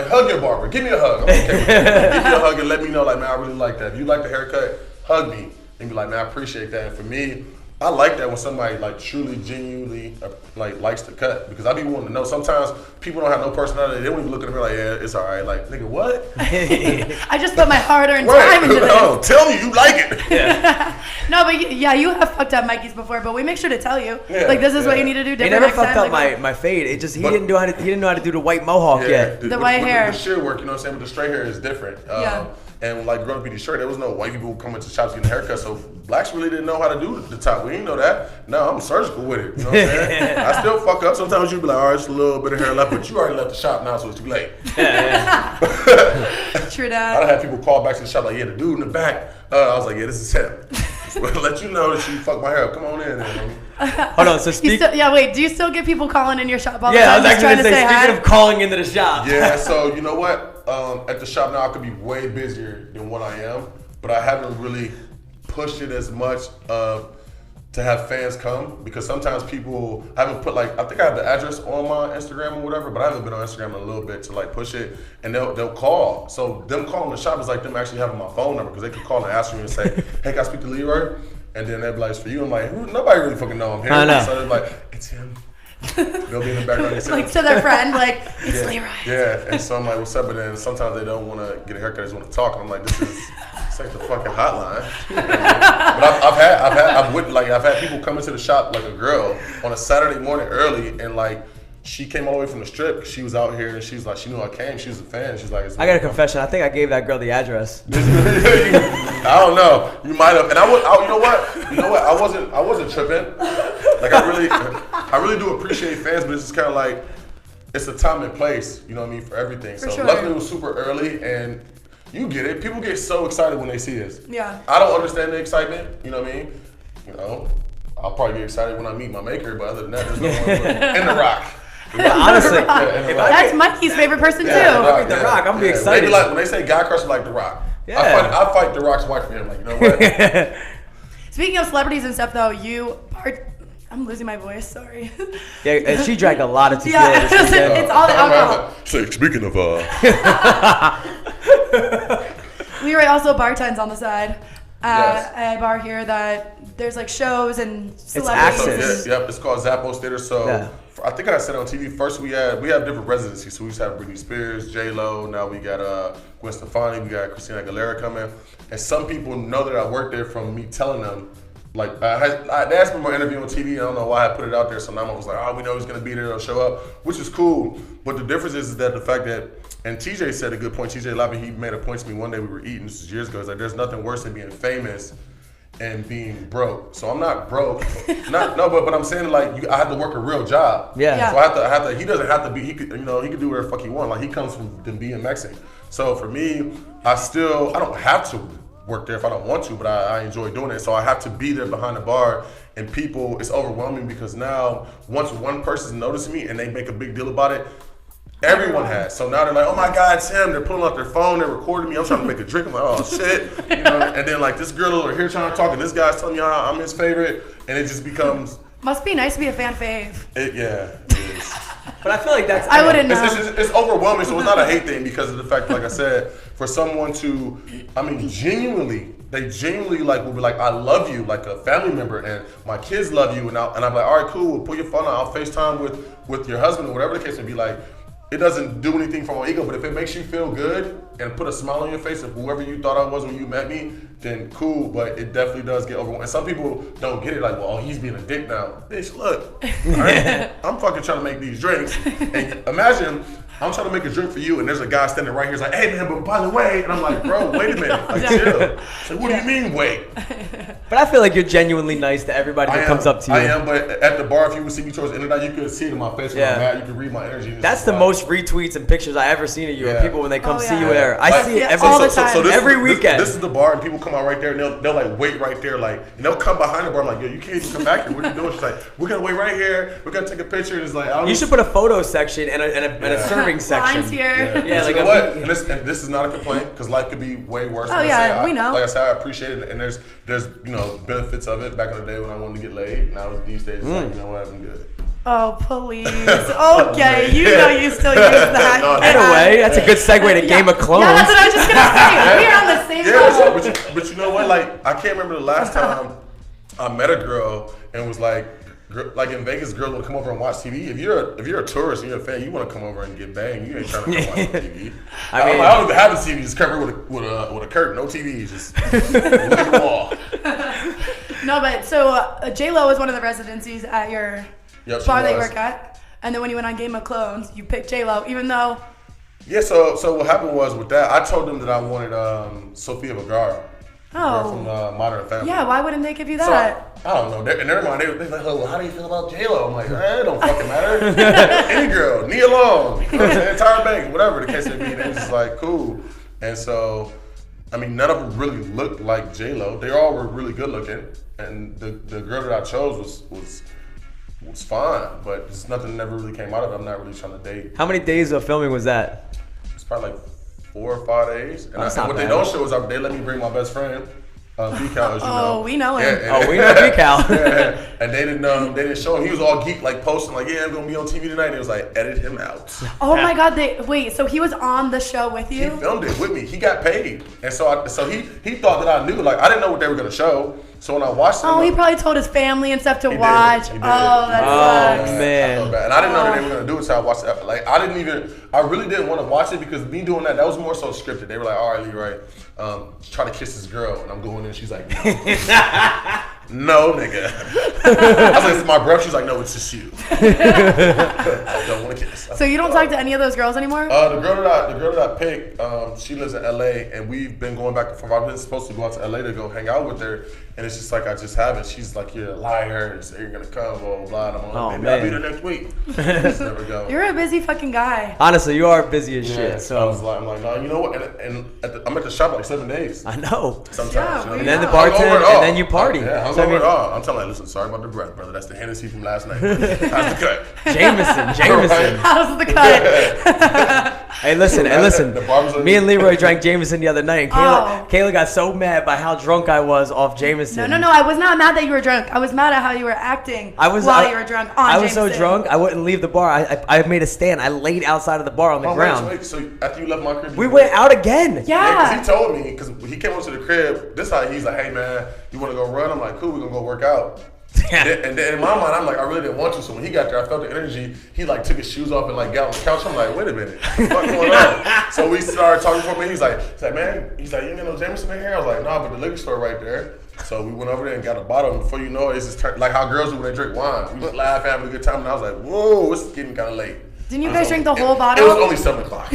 Speaker 4: hug your barber. Give me a hug. I'm okay with that. Give me a hug and let me know, like, man, I really like that. If you like the haircut, hug me. And be like, man, I appreciate that. And for me, I like that when somebody like truly, genuinely like likes the cut, because I be wanting to know. Sometimes people don't have no personality. They don't even look at me like, yeah, it's all right. Like, nigga, what?
Speaker 2: I just put my hard-earned time into this.
Speaker 4: No, tell me you like it.
Speaker 3: Yeah.
Speaker 2: No, but yeah, you have fucked up Mikey's before, but we make sure to tell you.
Speaker 4: Yeah,
Speaker 2: like, this is what you need to do
Speaker 3: He
Speaker 2: different
Speaker 3: never
Speaker 2: next
Speaker 3: fucked
Speaker 2: time.
Speaker 3: up my fade. It just he didn't know how to do the white mohawk yet.
Speaker 2: The white hair.
Speaker 4: The shear work, you know what I'm saying? But the straight hair is different.
Speaker 2: Yeah.
Speaker 4: And like growing up in Detroit, there was no white people coming to shops getting a haircut, so blacks really didn't know how to do the top. We didn't know that. No, I'm surgical with it. You know what I'm saying? I still fuck up. Sometimes you be like, all right, just a little bit of hair left, but you already left the shop now, so it's too late.
Speaker 2: True
Speaker 4: I
Speaker 2: that.
Speaker 4: done had people call back to the shop like, yeah, the dude in the back. I was like, yeah, this is him. Let you know that you fucked my hair up. Come on in.
Speaker 3: Hold on, so
Speaker 2: wait, do you still get people calling in your shop all the
Speaker 3: yeah, I
Speaker 2: time
Speaker 3: was
Speaker 2: just
Speaker 3: actually
Speaker 2: trying
Speaker 3: gonna
Speaker 2: to
Speaker 3: say,
Speaker 2: say
Speaker 3: speaking
Speaker 2: hi?
Speaker 3: of calling into the shop.
Speaker 4: Yeah, so you know what? At the shop now, I could be way busier than what I am, but I haven't really pushed it as much to have fans come, because sometimes people haven't put, like, I think I have the address on my Instagram or whatever, but I haven't been on Instagram in a little bit to like push it, and they'll call. So them calling the shop is like them actually having my phone number, because they could call and ask me and say, hey, can I speak to Leroy? And then they'll be like, it's for you. I'm like, nobody really fucking know I'm here.
Speaker 3: I know.
Speaker 4: So they're like, it's him. They'll be in the background. They say,
Speaker 2: Like, to their friend, like, it's Leroy.
Speaker 4: yeah, and so I'm like, what's up? But then sometimes they don't want to get a haircut, they just want to talk. And I'm like, this ain't the fucking hotline. But I've had people come into the shop, like a girl, on a Saturday morning early, and like, she came all the way from the strip. She was out here, and she was like, she knew I came. She was a fan. She's like,
Speaker 3: I got a confession. I think I gave that girl the address.
Speaker 4: I don't know. You might have. And you know what? I wasn't tripping. Like, I really do appreciate fans, but it's just kind of like, it's a time and place. You know what I mean, for everything. So
Speaker 2: sure.
Speaker 4: luckily it was super early, and you get it. People get so excited when they see us.
Speaker 2: Yeah.
Speaker 4: I don't understand the excitement. You know what I mean? You know, I'll probably get excited when I meet my maker, but other than that, there's no one. And The Rock.
Speaker 3: Yeah, honestly,
Speaker 2: That's Mikey's favorite person too.
Speaker 3: The Rock, I'm gonna be excited.
Speaker 4: Maybe like when they say guy crush, like The Rock.
Speaker 3: Yeah.
Speaker 4: I fight The Rock's wife for him. Like, you know what?
Speaker 2: Speaking of celebrities and stuff, though, I'm losing my voice. Sorry.
Speaker 3: Yeah, and she drank a lot of tequila.
Speaker 2: Yeah,
Speaker 3: this weekend.
Speaker 2: it's all the alcohol.
Speaker 4: Say, speaking of
Speaker 2: Leroy also bartends on the side
Speaker 4: Yes.
Speaker 2: at a bar here that there's like shows and celebrities.
Speaker 3: access.
Speaker 4: Yep, it's called Zappos Theater. So
Speaker 3: Yeah.
Speaker 4: I think I said on TV first we have different residencies. So we used to have Britney Spears, J-Lo. Now we got Gwen Stefani. We got Christina Aguilera coming. And some people know that I work there from me telling them. Like, they asked me for my interview on TV. I don't know why I put it out there. So now I was like, oh, we know he's going to be there. He'll show up, which is cool. But the difference is that the fact that, and TJ said a good point. TJ Lappin, he made a point to me one day. We were eating, this was years ago. He's like, there's nothing worse than being famous and being broke. So I'm not broke. But I'm saying, like, I have to work a real job.
Speaker 3: Yeah.
Speaker 4: So I have to. He doesn't have to be. He could do whatever the fuck he want. Like, he comes from them being Mexican. So for me, I don't have to work there if I don't want to, but I enjoy doing it. So I have to be there behind the bar, and people, it's overwhelming because now once one person's noticing me and they make a big deal about it, everyone has. So now they're like, oh my God, it's him. They're pulling out their phone, they're recording me. I'm trying to make a drink. I'm like, oh shit. You know, and then like this girl over here trying to talk, and this guy's telling me how I'm his favorite, and it just becomes.
Speaker 2: Must be nice to be a fan fave.
Speaker 4: It is.
Speaker 3: But I feel like that's.
Speaker 2: I wouldn't know.
Speaker 4: It's overwhelming, so it's not a hate thing because of the fact, like I said, for someone to, genuinely, they genuinely like will be like, I love you, like a family member, and my kids love you, and I'm like, all right, cool, put your phone on, I'll FaceTime with your husband or whatever the case may be. Like, it doesn't do anything for my ego, but if it makes you feel good and put a smile on your face of whoever you thought I was when you met me, then cool, but it definitely does get overwhelming. And some people don't get it, like, well, he's being a dick now. Bitch, look, all right? I'm fucking trying to make these drinks. And imagine I'm trying to make a drink for you, and there's a guy standing right here, he's like, hey man, but by the way, and I'm like, bro, wait a minute, like chill. So what do you mean, wait?
Speaker 3: But I feel like you're genuinely nice to everybody that comes up to you.
Speaker 4: I am, but at the bar, if you would see me towards the end of the night, you could see it in my face when I'm mad. You could read my energy.
Speaker 3: That's the most retweets and pictures I ever seen of you. And people when they come see you there, I see it
Speaker 2: all the time.
Speaker 3: Every weekend.
Speaker 4: This is the bar, and people come out right there, and they'll like wait right there, like, and they'll come behind the bar. I'm like, yo, you can't even come back here. What are you doing? She's like, we're gonna wait right here. We're gonna take a picture. And it's like,
Speaker 3: you should put a photo section and a serving section.
Speaker 2: Lines here.
Speaker 4: Yeah, like you know what? And this is not a complaint because life could be way worse.
Speaker 2: Oh yeah, we know.
Speaker 4: Like I said, I appreciate it, and there's benefits of it. Back in the day when I wanted to get laid, now these days, it's like, you know what, I'm good.
Speaker 2: Oh, please. Okay, you know you still use that.
Speaker 3: Anyway, that's a good segue to Game of Clones.
Speaker 2: Yeah, that's what I was just going to say. We're on the same level.
Speaker 4: But you know what? Like, I can't remember the last time I met a girl and was like in Vegas, girls want to come over and watch TV. If you're a tourist and you're a fan, you want to come over and get banged. You ain't trying to come watch TV. I don't even have a TV. Just cover it with a curtain. No TV. Just look at the wall.
Speaker 2: No, but so J-Lo was one of the residencies at your bar that you work at, and then when you went on Game of Clones, you picked J-Lo, even though.
Speaker 4: Yeah. So what happened was with that, I told them that I wanted Sofia Vergara. From Modern Family.
Speaker 2: Yeah, why wouldn't they give you that?
Speaker 4: So, I don't know. In their mind, they're like, oh, well, how do you feel about J-Lo? I'm like, it don't fucking matter. Any girl, Nia Long, you know what I'm saying? Tyra Banks, whatever the case may be. They was just like, cool. And so, none of them really looked like J-Lo. They all were really good looking. And the girl that I chose was fine, but just nothing never really came out of it. I'm not really trying to date.
Speaker 3: How many days of filming was that?
Speaker 4: It's probably like 4 or 5 days. And what they don't show is they let me bring my best friend, B-Cal, as you know.
Speaker 2: Oh, we know him.
Speaker 3: We know B-Cal.
Speaker 4: And they didn't show him. He was all geek, like posting, like, yeah, I'm gonna be on TV tonight. And it was like, edit him out.
Speaker 2: Oh my God! Wait, so he was on the show with you?
Speaker 4: He filmed it with me. He got paid, and so he thought that I knew. Like, I didn't know what they were gonna show. So when I watched it,
Speaker 2: he probably told his family and stuff to watch.
Speaker 4: He did.
Speaker 2: That sucks.
Speaker 3: Man.
Speaker 4: And I didn't know that they were gonna do it until I watched it. Like, I really didn't want to watch it because me doing that was more so scripted. They were like, all right, Leroy, try to kiss this girl, and I'm going in. She's like, no. No, nigga. I was like, it's my breath. She's like, no, it's just you. I don't want to kiss.
Speaker 2: So you don't talk to any of those girls anymore?
Speaker 4: The girl that I picked, she lives in LA, and we've been going back and forth. I've been supposed to go out to LA to go hang out with her, and it's just like I just haven't. She's like, you're a liar, and so you're gonna come, blah blah. And I'm like, maybe I'll be there next week. Just never go.
Speaker 2: You're a busy fucking guy.
Speaker 3: Honestly, you are busy as shit. So
Speaker 4: I'm like, no, you know what? And I'm at the shop like 7 days.
Speaker 3: I know.
Speaker 4: Sometimes.
Speaker 2: Yeah,
Speaker 3: and then the bartender, and then you party.
Speaker 4: I'm telling you, listen, sorry about the breath, brother. That's the Hennessy from last night. How's the cut?
Speaker 3: Jameson.
Speaker 2: How's the cut?
Speaker 3: Hey, listen. Me and Leroy drank Jameson the other night, and Kailah got so mad by how drunk I was off Jameson.
Speaker 2: No. I was not mad that you were drunk. I was mad at how you were acting while you were drunk on
Speaker 3: I was
Speaker 2: Jameson.
Speaker 3: so drunk, I wouldn't leave the bar. I made a stand. I laid outside of the bar on the ground.
Speaker 4: Wait, so after you left my crib,
Speaker 3: we went out again.
Speaker 2: Yeah.
Speaker 4: Because he told me, because he came over to the crib, this how he's like, hey, man, you want to go run? I'm like, cool, we're going to go work out. And then in my mind, I'm like, I really didn't want to. So when he got there, I felt the energy. He like took his shoes off and like got on the couch. I'm like, wait a minute, what's going on? So we started talking for a minute. He's like, man, you ain't got no Jameson in here? I was like, nah, but the liquor store right there. So we went over there and got a bottle. And before you know it, it's just like how girls do when they drink wine. We just laugh, having a good time. And I was like, whoa, it's getting kind of late.
Speaker 2: Didn't you guys drink the whole bottle?
Speaker 4: It was only 7 o'clock.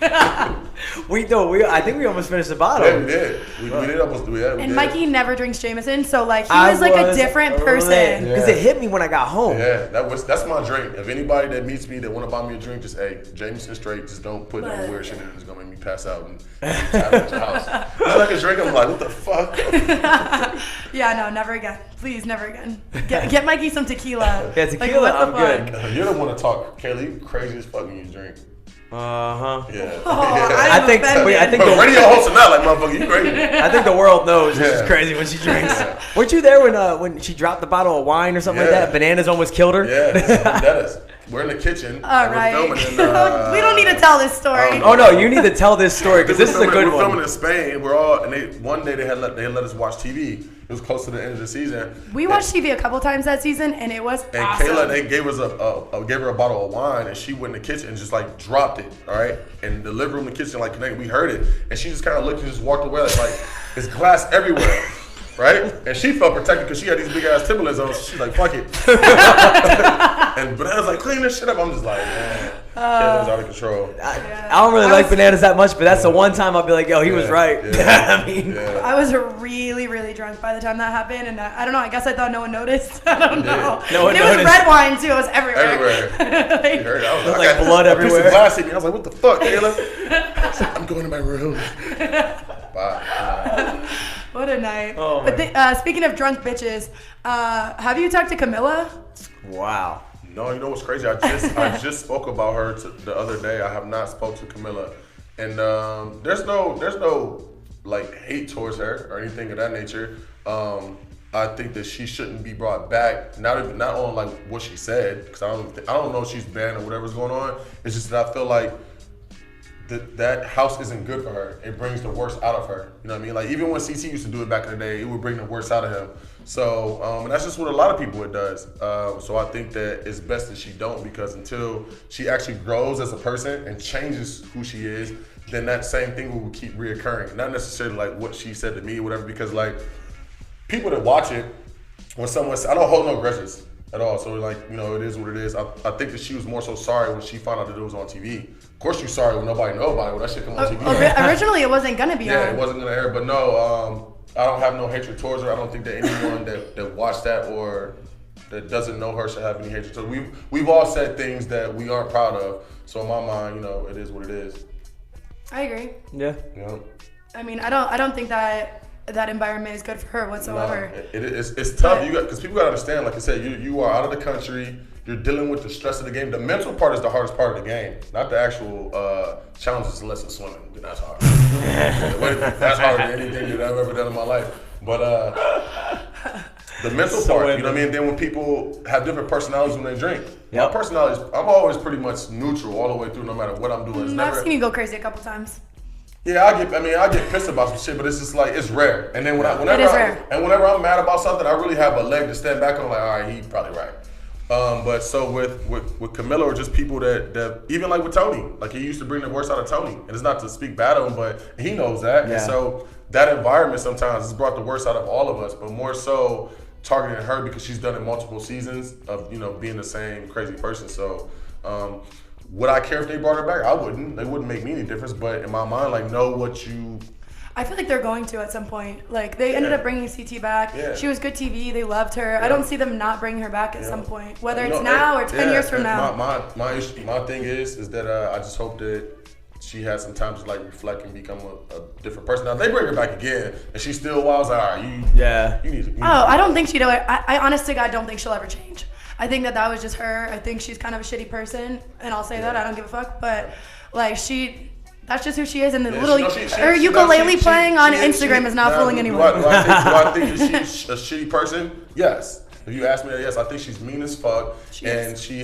Speaker 3: I think we almost finished the bottle.
Speaker 4: Yeah, we did. We did almost do that.
Speaker 2: And Mikey never drinks Jameson, so like he was like a different person.
Speaker 3: Because it hit me when I got home.
Speaker 4: Yeah, that's my drink. If anybody that meets me that want to buy me a drink, just Jameson straight. Just don't put no weird shit in it. It's gonna make me pass out and tap at your house. It's like a drink. I'm like, what the fuck?
Speaker 2: Yeah, no, never again. Please, never again. Get Mikey some tequila.
Speaker 3: Yeah, tequila.
Speaker 2: Like,
Speaker 3: I'm good.
Speaker 4: You don't want to talk, Kaylee. You crazy as fuck when you drink.
Speaker 3: Yeah.
Speaker 2: I think
Speaker 4: the radio host are not like, motherfucker, you crazy.
Speaker 3: I think the world knows she's crazy when she drinks. Weren't you there when she dropped the bottle of wine or something like that? Bananas almost killed her.
Speaker 4: Yeah, we're in the kitchen.
Speaker 2: All
Speaker 4: and
Speaker 2: right.
Speaker 4: We're filming in,
Speaker 2: we don't need to tell this story.
Speaker 3: Oh no, you need to tell this story because this is a good
Speaker 4: we're
Speaker 3: one.
Speaker 4: filming in Spain. We're all and one day they had let us watch TV. It was close to the end of the season.
Speaker 2: We watched TV a couple times that season, and it was
Speaker 4: And
Speaker 2: awesome.
Speaker 4: Kailah, they gave us gave her a bottle of wine, and she went in the kitchen and just like dropped it. All right, and the living room, the kitchen, like connected. We heard it, and she just kind of looked and just walked away, like there's glass everywhere. Right? And she felt protected because she had these big ass Timberlands on, so she's like, fuck it. And Banana's like, clean this shit up. I'm just like, man, Kailah's out of control.
Speaker 3: I don't really like Bananas that much, but that's the one time I'll be like, yo, he was right.
Speaker 4: Yeah.
Speaker 3: I mean,
Speaker 2: I was really, really drunk by the time that happened, and I don't know. I guess I thought no one noticed. I don't know.
Speaker 3: No one
Speaker 2: and it was
Speaker 3: noticed.
Speaker 2: red wine too. It was everywhere.
Speaker 4: Everywhere.
Speaker 2: Like,
Speaker 4: You heard it. I was
Speaker 3: like blood
Speaker 4: a piece of
Speaker 3: everywhere.
Speaker 4: glass hit me. I was like, what the fuck, Kailah? She's like, I'm going to my room. Bye.
Speaker 2: what a night.
Speaker 3: Oh,
Speaker 2: but speaking of drunk bitches, have you talked to Camilla?
Speaker 3: wow.
Speaker 4: No, you know what's crazy? I just spoke about her the other day. I have not spoke to Camilla, and there's no like hate towards her or anything of that nature. I think that she shouldn't be brought back. Not on like what she said, because I don't know if she's banned or whatever's going on. It's just that I feel like that house isn't good for her. It brings the worst out of her. You know what I mean? Like even when CT used to do it back in the day, it would bring the worst out of him. So and that's just what a lot of people it does. So I think that it's best that she don't, because until she actually grows as a person and changes who she is, then that same thing will keep reoccurring. Not necessarily like what she said to me or whatever, because like people that watch it, when someone I don't hold no grudges at all. So like, you know, it is what it is. I think that she was more so sorry when she found out that it was on TV. Of course you're sorry when nobody know about it, when that shit come on TV.
Speaker 2: Originally, it wasn't gonna be on.
Speaker 4: Yeah, it wasn't gonna air, but no, I don't have no hatred towards her. I don't think that anyone that watched that or that doesn't know her should have any hatred towards her. We've all said things that we aren't proud of. So in my mind, you know, it is what it is.
Speaker 2: I agree.
Speaker 3: Yeah.
Speaker 4: You know?
Speaker 2: I mean, I don't think that environment is good for her whatsoever.
Speaker 4: No, it's tough. Because people gotta understand. Like I said, you are out of the country. You're dealing with the stress of the game. The mental part is the hardest part of the game, not the actual challenges unless it's swimming. Then that's hard. That's harder than anything that I've ever done in my life. But the mental part, you know what I mean? Then when people have different personalities when they drink.
Speaker 3: Yep.
Speaker 4: My personality is, I'm always pretty much neutral all the way through, no matter what I'm doing.
Speaker 2: I've seen you go crazy a couple times.
Speaker 4: Yeah, I get pissed about some shit, but it's just like, it's rare. And then whenever I'm mad about something, I really have a leg to stand back on, like, all right, he's probably right. But so with Camilla, or just people that even like with Tony, like he used to bring the worst out of Tony, and it's not to speak bad of him, but he knows that.
Speaker 3: Yeah.
Speaker 4: And so that environment sometimes has brought the worst out of all of us, but more so targeting her because she's done it multiple seasons of, you know, being the same crazy person. So would I care if they brought her back? I wouldn't. They wouldn't make me any difference. But in my mind, like, know what you.
Speaker 2: I feel like they're going to at some point. Like, they ended up bringing CT back.
Speaker 4: Yeah.
Speaker 2: She was good TV. They loved her.
Speaker 4: Yeah.
Speaker 2: I don't see them not bringing her back at some point, whether
Speaker 4: You
Speaker 2: it's
Speaker 4: know,
Speaker 2: now or 10 years from now.
Speaker 4: My thing is that I just hope that she has some time to like reflect and become a different person. Now, if they bring her back again and she still wild, all right, you need to.
Speaker 2: I don't think she'd do it. I honest to God don't think she'll ever change. I think that was just her. I think she's kind of a shitty person, and I'll say that. I don't give a fuck. But like that's just who she is. And the her ukulele playing on Instagram is not fooling anyone.
Speaker 4: Do I think that she's a shitty person? Yes. If you ask me that, yes. I think she's mean as fuck, and she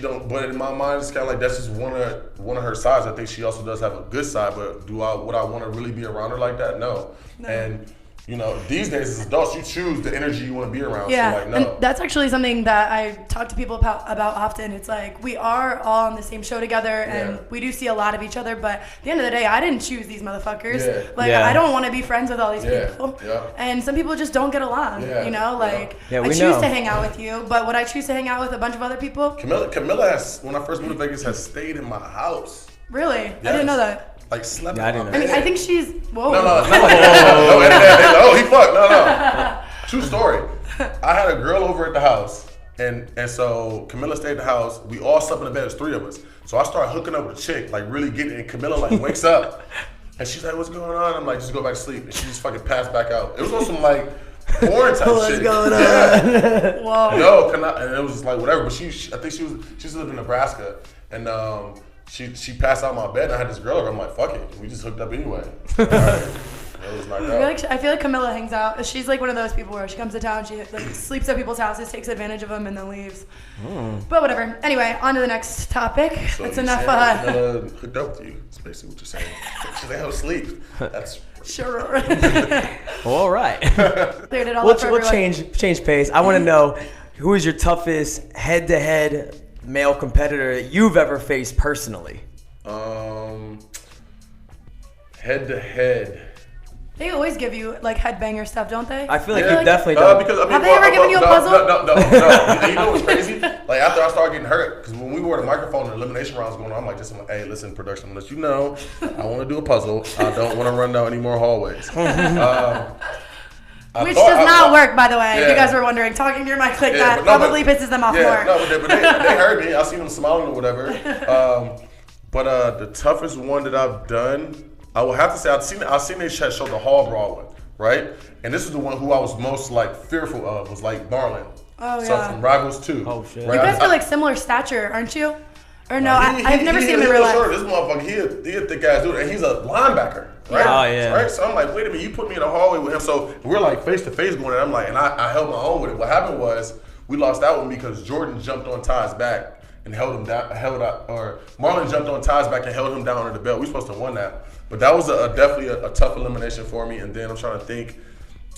Speaker 4: don't. But in my mind, it's kind of like that's just one of her sides. I think she also does have a good side. But would I want to really be around her like that? No. And you know, these days as adults, you choose the energy you want to be around.
Speaker 2: Yeah,
Speaker 4: so like, no.
Speaker 2: And that's actually something that I talk to people about often. It's like we are all on the same show together, and we do see a lot of each other. But at the end of the day, I didn't choose these motherfuckers.
Speaker 4: Yeah.
Speaker 2: Like I don't want to be friends with all these people.
Speaker 4: Yeah.
Speaker 2: And some people just don't get along.
Speaker 4: Yeah.
Speaker 2: You know, like
Speaker 3: Yeah,
Speaker 2: I
Speaker 3: we
Speaker 2: choose
Speaker 3: know.
Speaker 2: to hang out with you, but would I choose to hang out with a bunch of other people?
Speaker 4: Camilla has, when I first moved to Vegas, has stayed in my house.
Speaker 2: Really? I didn't know that.
Speaker 4: Like slept.
Speaker 3: Yeah, I
Speaker 4: in
Speaker 3: didn't
Speaker 4: my
Speaker 3: know.
Speaker 2: I
Speaker 4: bed.
Speaker 2: think she's whoa.
Speaker 4: No, edit that. Oh, he fucked. No. True story. I had a girl over at the house, and so Camilla stayed at the house. We all slept in the bed. There's 3 of us. So I started hooking up with a chick, like really getting it. And Camilla like wakes up, and she's like, "What's going on?" I'm like, "Just go back to sleep." And she just fucking passed back out. It was on some like porn type
Speaker 3: What's
Speaker 4: shit.
Speaker 3: going on?
Speaker 4: Yeah.
Speaker 2: Whoa.
Speaker 4: No, and it was just like whatever. But I think she lived in Nebraska, and she passed out on my bed, and I had this girl over. I'm like, fuck it, we just hooked up anyway. All right. It was knocked out.
Speaker 2: I feel like Camilla hangs out. She's like one of those people where she comes to town, she like sleeps at people's houses, takes advantage of them, and then leaves. But whatever. Anyway, on to the next topic.
Speaker 4: So
Speaker 2: That's enough.
Speaker 4: Camilla hooked up with you. That's basically what you're saying. She let her sleep. That's
Speaker 2: Sure.
Speaker 3: Well, all right.
Speaker 2: Cleared it all up for
Speaker 3: We'll
Speaker 2: everyone.
Speaker 3: change pace. I want to know who is your toughest head-to-head male competitor that you've ever faced personally.
Speaker 4: Head to head.
Speaker 2: They always give you like headbanger stuff, don't they?
Speaker 3: I feel like
Speaker 2: Yeah.
Speaker 3: you definitely don't.
Speaker 4: Because,
Speaker 2: Have they ever given you a puzzle?
Speaker 4: No. You know what's crazy? Like after I started getting hurt, because when we were at the microphone and elimination rounds going on, I'm like, hey, listen, production, I'm gonna let you know, I want to do a puzzle. I don't want to run down any more hallways.
Speaker 2: Which does not work, by the way. If you guys were wondering, talking to your mic like that probably pisses them off more.
Speaker 4: No, but they heard me. I seen them smiling or whatever. But the toughest one that I've done, I will have to say, I've seen they show the hall brawl one, right? And this is the one who I was most like fearful of, was like Marlon.
Speaker 2: Oh,
Speaker 4: So
Speaker 2: yeah.
Speaker 4: from Rivals 2.
Speaker 3: Oh, shit.
Speaker 4: Right?
Speaker 2: You guys are like similar stature, aren't you? Or no, I've never seen him in real life.
Speaker 4: This motherfucker, he a thick ass dude, and he's a linebacker, right?
Speaker 3: Oh, yeah.
Speaker 4: Right? So I'm like, wait a minute, you put me in a hallway with him. So we're like face to face going, and I'm like, and I held my own with it. What happened was we lost that one because Jordan jumped on Ty's back and held him down, or Marlon jumped on Ty's back and held him down under the belt. We supposed to have won that. But that was definitely a tough elimination for me. And then I'm trying to think,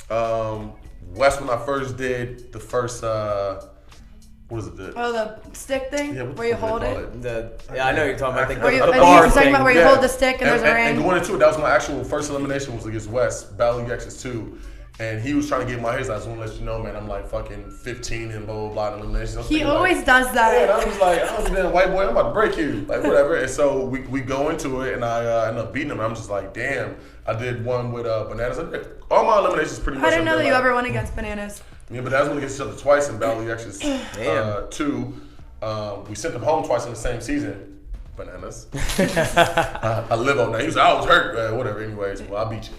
Speaker 4: West, when I first did the first, what is it?
Speaker 2: The stick thing?
Speaker 4: Yeah, what
Speaker 2: where you
Speaker 4: the fuck
Speaker 2: hold
Speaker 4: they call
Speaker 2: it?
Speaker 3: I know you're talking about the
Speaker 2: Where you,
Speaker 3: bar
Speaker 2: you're talking
Speaker 3: thing.
Speaker 2: about where you hold the stick and there's a ring?
Speaker 4: And going into it, that was my actual first elimination was against West, Battle of X's 2. And he was trying to get my hits. I just want to let you know, man, I'm like fucking 15 and blah, blah, blah, in eliminations.
Speaker 2: He always does that.
Speaker 4: Yeah, and I was like, I was being a white boy, I'm about to break you. Like, whatever. And so we go into it, and I end up beating him. And I'm just like, damn. I did one with Bananas. All my eliminations pretty much.
Speaker 2: I didn't know that you
Speaker 4: like,
Speaker 2: ever won against Bananas.
Speaker 4: Yeah, but that's when we against each other twice in Battle of X's 2. We sent them home twice in the same season. Bananas. I live on that. He was like, I was hurt. Whatever, anyways. Well, I beat you.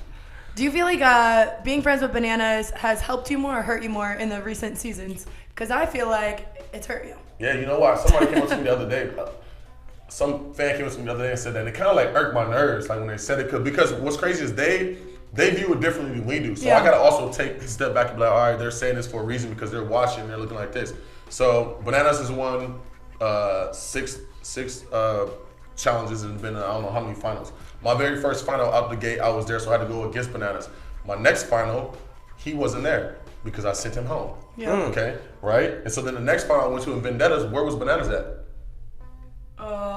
Speaker 2: Do you feel like being friends with Bananas has helped you more or hurt you more in the recent seasons? Because I feel like it's hurt you.
Speaker 4: Yeah, you know what? Somebody came up to me the other day. Some fan came up to me the other day and said that. And it kind of like irked my nerves, like when they said it. Because what's crazy is they view it differently than we do. So I got to also take a step back and be like, all right, they're saying this for a reason because they're watching and they're looking like this. So Bananas has won six challenges and been in, I don't know how many finals. My very first final out the gate, I was there, so I had to go against Bananas. My next final, he wasn't there because I sent him home.
Speaker 2: Yeah.
Speaker 4: Okay, right? And so then the next final I went to in Vendettas, where was Bananas at?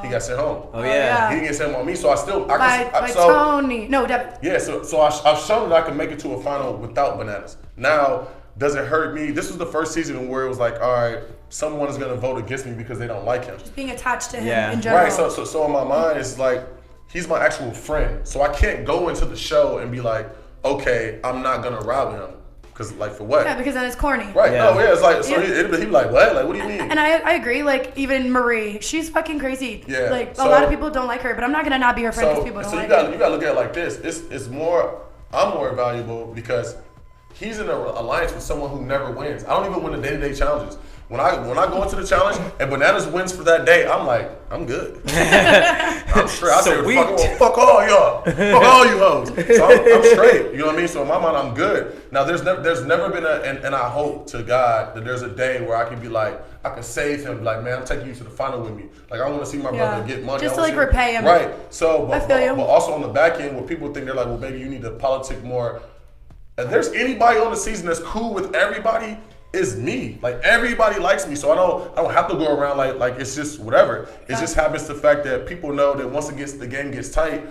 Speaker 4: He got sent home.
Speaker 3: Oh, yeah.
Speaker 4: He didn't get sent home on me, so I still...
Speaker 2: By Tony. No, Devin.
Speaker 4: Yeah, so I've shown that I can make it to a final without Bananas. Now, does it hurt me? This was the first season where it was like, all right, someone is going to vote against me because they don't like him.
Speaker 2: Just being attached to him in general.
Speaker 4: Right, so in my mind, it's like, he's my actual friend. So I can't go into the show and be like, okay, I'm not going to rally him. Because, like, for what?
Speaker 2: Yeah, because then it's corny.
Speaker 4: Right,
Speaker 3: Yeah.
Speaker 4: no, yeah, it's like, so he'd be like, what? Like, what do you mean?
Speaker 2: And I agree, like, even Marie, she's fucking crazy.
Speaker 4: Yeah,
Speaker 2: Like,
Speaker 4: so-
Speaker 2: a lot of people don't like her, but I'm not going to not be her friend because people don't
Speaker 4: so
Speaker 2: like
Speaker 4: you got
Speaker 2: her.
Speaker 4: you got to look at it like this. It's more, I'm more valuable because he's in an alliance with someone who never wins. I don't even win the day-to-day challenges. When I go into the challenge and Bananas wins for that day, I'm like, I'm good. I'm straight. I say, fuck all y'all. Fuck all you hoes. So I'm straight. You know what I mean? So in my mind, I'm good. Now, there's never been and I hope to God that there's a day where I can be like, I can save him. Like, man, I'm taking you to the final with me. Like, I want to see my brother get money.
Speaker 2: Just to, like, repay him.
Speaker 4: Right. So,
Speaker 2: I feel you.
Speaker 4: but also on the back end, where people think they're like, well, maybe you need to politic more. If there's anybody on the season that's cool with everybody, it's me. Like, everybody likes me, so I don't have to go around like it's just whatever. It just happens to the fact that people know that once the game gets tight,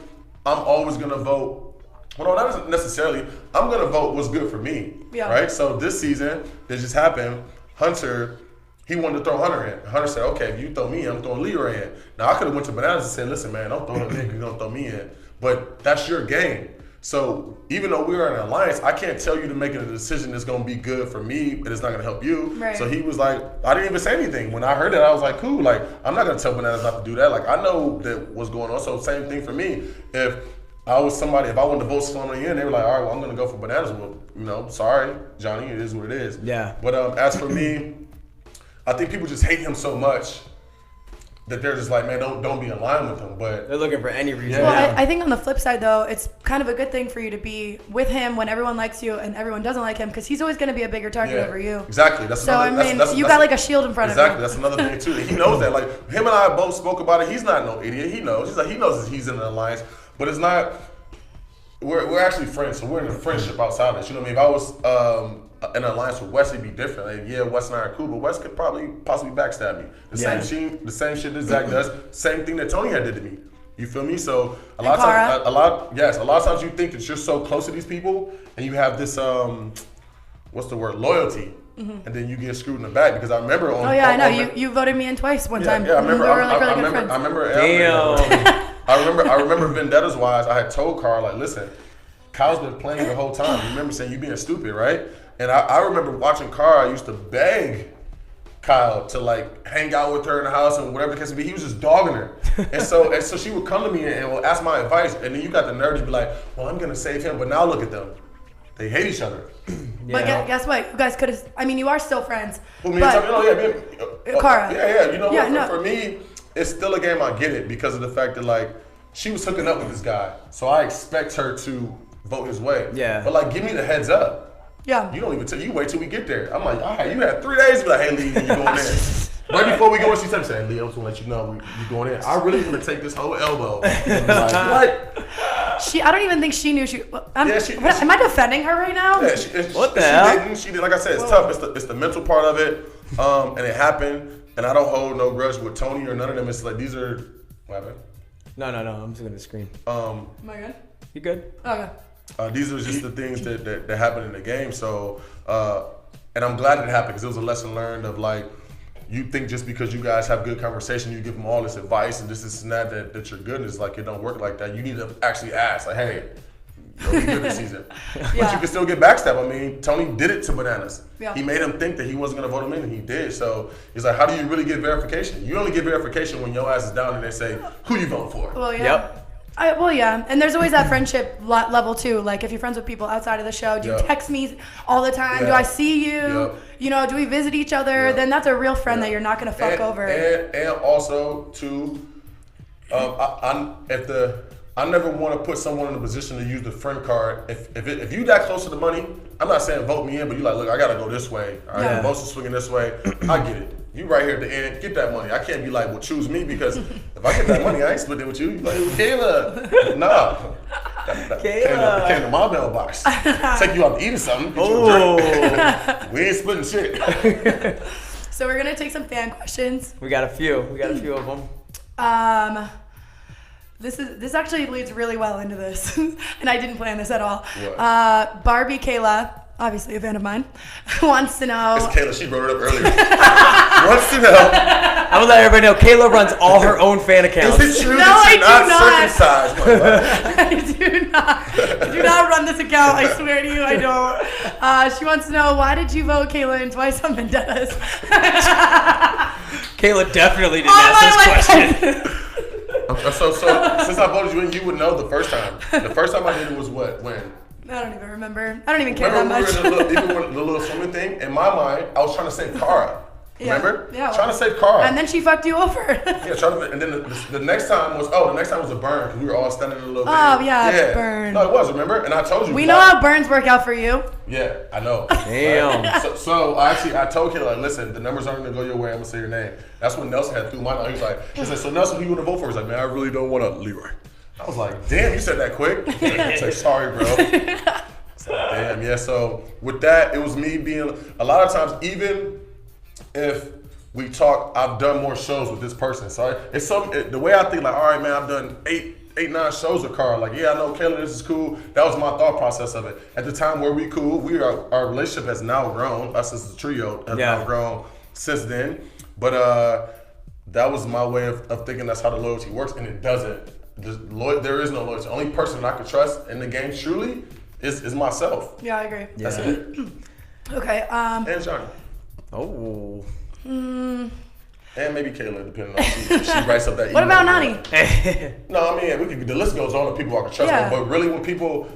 Speaker 4: I'm always gonna vote. Well, no, not necessarily. I'm gonna vote what's good for me.
Speaker 2: Yeah.
Speaker 4: Right. So this season, it just happened. Hunter, he wanted to throw Hunter in. Hunter said, "Okay, if you throw me in, I'm throwing Leroy in." Now I could have went to Bananas and said, "Listen, man, don't throw him in. You're gonna throw me in." But that's your game. So even though we are in an alliance, I can't tell you to make a decision that's going to be good for me, but it's not going to help you.
Speaker 2: Right.
Speaker 4: So he was like, I didn't even say anything. When I heard that, I was like, cool. Like, I'm not going to tell Bananas not to do that. Like, I know that what's going on. So same thing for me. If I wanted to vote somebody in, they were like, all right, well, I'm going to go for Bananas. Well, sorry, Johnny, it is what it is.
Speaker 3: Yeah.
Speaker 4: But as for me, I think people just hate him so much that they're just like, man, don't be in line with them. But
Speaker 3: they're looking for any reason.
Speaker 2: Well, I think on the flip side, though, it's kind of a good thing for you to be with him when everyone likes you and everyone doesn't like him, because he's always going to be a bigger target over you.
Speaker 4: Exactly.
Speaker 2: You got like a shield in front of you.
Speaker 4: Exactly. That's another thing too. He knows that. Like him and I both spoke about it. He's not no idiot. He knows. He knows he's in an alliance, but it's not. We're actually friends, so we're in a friendship outside of this. You know what I mean? If I was in an alliance with Wes, it'd be different. Like, Wes and I are cool, but Wes could possibly backstab me. The same shit that Zach does, same thing that Tony had did to me. You feel me? So a lot of times you think that you're so close to these people and you have this loyalty. Mm-hmm. And then you get screwed in the back because I remember
Speaker 2: I know you voted me in twice one time.
Speaker 4: Yeah, I remember. I remember vendettas wise. I had told Carl, like, listen, Kyle's been playing the whole time. You remember saying you being stupid, right? And I remember watching Carl. I used to beg Kyle to like hang out with her in the house and whatever the case may be. He was just dogging her, and so she would come to me and would ask my advice. And then you got the nerve to be like, well, I'm gonna save him, but now look at them. They hate each other.
Speaker 2: But guess what? You guys could have. I mean, you are still friends.
Speaker 4: Well,
Speaker 2: Cara.
Speaker 4: Yeah. You know, for me, it's still a game. I get it because of the fact that like she was hooking up with this guy, so I expect her to vote his way.
Speaker 3: Yeah.
Speaker 4: But like, give me the heads up.
Speaker 2: Yeah.
Speaker 4: You don't even tell. You wait till we get there. I'm like, all right, you had 3 days to be like, hey, Lee, you going in? Right before we go in, she said, hey, Lee, I just want to let you know you going in. I really want to take this whole elbow. Like, what?
Speaker 2: I don't even think she knew she. Am I defending her right now?
Speaker 4: Yeah,
Speaker 2: what
Speaker 3: the hell?
Speaker 4: She didn't. Like I said, it's tough. It's the mental part of it, and it happened. And I don't hold no grudge with Tony or none of them. It's like these are. What happened?
Speaker 3: No. I'm just gonna screen.
Speaker 2: Am I good?
Speaker 3: You good?
Speaker 2: Okay.
Speaker 4: These are just the things that happen in the game. So, and I'm glad it happened because it was a lesson learned of like, you think just because you guys have good conversation, you give them all this advice and this and that you're good. And it's like, it don't work like that. You need to actually ask, like, hey, you're good this season. But you can still get backstabbed. I mean, Tony did it to Bananas. Yeah. He made him think that he wasn't going to vote him in, and he did. So it's like, how do you really get verification? You only get verification when your ass is down and they say, who you vote for?
Speaker 2: Well, yeah.
Speaker 3: Yep.
Speaker 2: And there's always that friendship level too. Like if you're friends with people outside of the show, do you text me all the time? Do I see you?
Speaker 4: Yep.
Speaker 2: You know, do we visit each other? Then that's a real friend that you're not gonna fuck over.
Speaker 4: And also too, I never want to put someone in a position to use the friend card. If you that close to the money, I'm not saying vote me in, but you like, look, I gotta go this way. All right, the votes are swinging this way. I get it. You right here at the end, get that money. I can't be like, well, choose me because if I get that money, I ain't splitting it with you. You like, Kailah. Nah. That came to my mailbox. Take you out to eating something. We ain't splitting shit.
Speaker 2: So we're gonna take some fan questions.
Speaker 3: We got a few of them.
Speaker 2: This actually leads really well into this, and I didn't plan this at all.
Speaker 4: What?
Speaker 2: Barbie Kailah, obviously a fan of mine, wants to know.
Speaker 4: It's Kailah. She wrote it up earlier. Wants to know.
Speaker 3: I will let everybody know. Kailah runs all her own fan accounts.
Speaker 4: Is it true that you're not circumcised?
Speaker 2: I do not. I do not run this account. I swear to you, I don't. She wants to know, why did you vote Kailah in twice on Vendettas?
Speaker 3: Kailah definitely didn't ask this question.
Speaker 4: So since I voted you in, you would know the first time. The first time I did it was what? When?
Speaker 2: I don't even remember. I don't even care that much.
Speaker 4: Even the little swimming thing. In my mind, I was trying to save Cara. Remember?
Speaker 2: Yeah.
Speaker 4: Trying to save Cara.
Speaker 2: And then she fucked you over.
Speaker 4: And then the next time was a burn because we were all standing in a little bit.
Speaker 2: Oh yeah, burn.
Speaker 4: No, it was. Remember? And I told you.
Speaker 2: We know how burns work out for you.
Speaker 4: Yeah, I know.
Speaker 3: Damn.
Speaker 4: So I told Kailah, like, listen, the numbers aren't gonna go your way. I'm gonna say your name. That's when Nelson had threw mine out. He was like, so Nelson, who you wanna vote for? He's like, man, I really don't want to Leroy. I was like, damn, you said that quick. He's like, sorry, bro. Damn, yeah. So with that, it was me being a lot of times, even if we talk, I've done more shows with this person. So it's the way I think, like, all right, man, I've done 8, 9 shows with Carl. Like, yeah, I know Kailah, this is cool. That was my thought process of it. At the time, were we cool? Our relationship has now grown. Us as a trio has now grown since then. But that was my way of thinking that's how the loyalty works, and it doesn't. There is no loyalty. The only person I could trust in the game truly is myself.
Speaker 2: Yeah, I agree.
Speaker 4: That's it.
Speaker 2: Okay.
Speaker 4: And Johnny.
Speaker 3: Oh.
Speaker 4: And maybe Kailah, depending on if she writes up that email.
Speaker 2: What about Nani?
Speaker 4: No, I mean, the list goes on of people I can trust. But really, when people,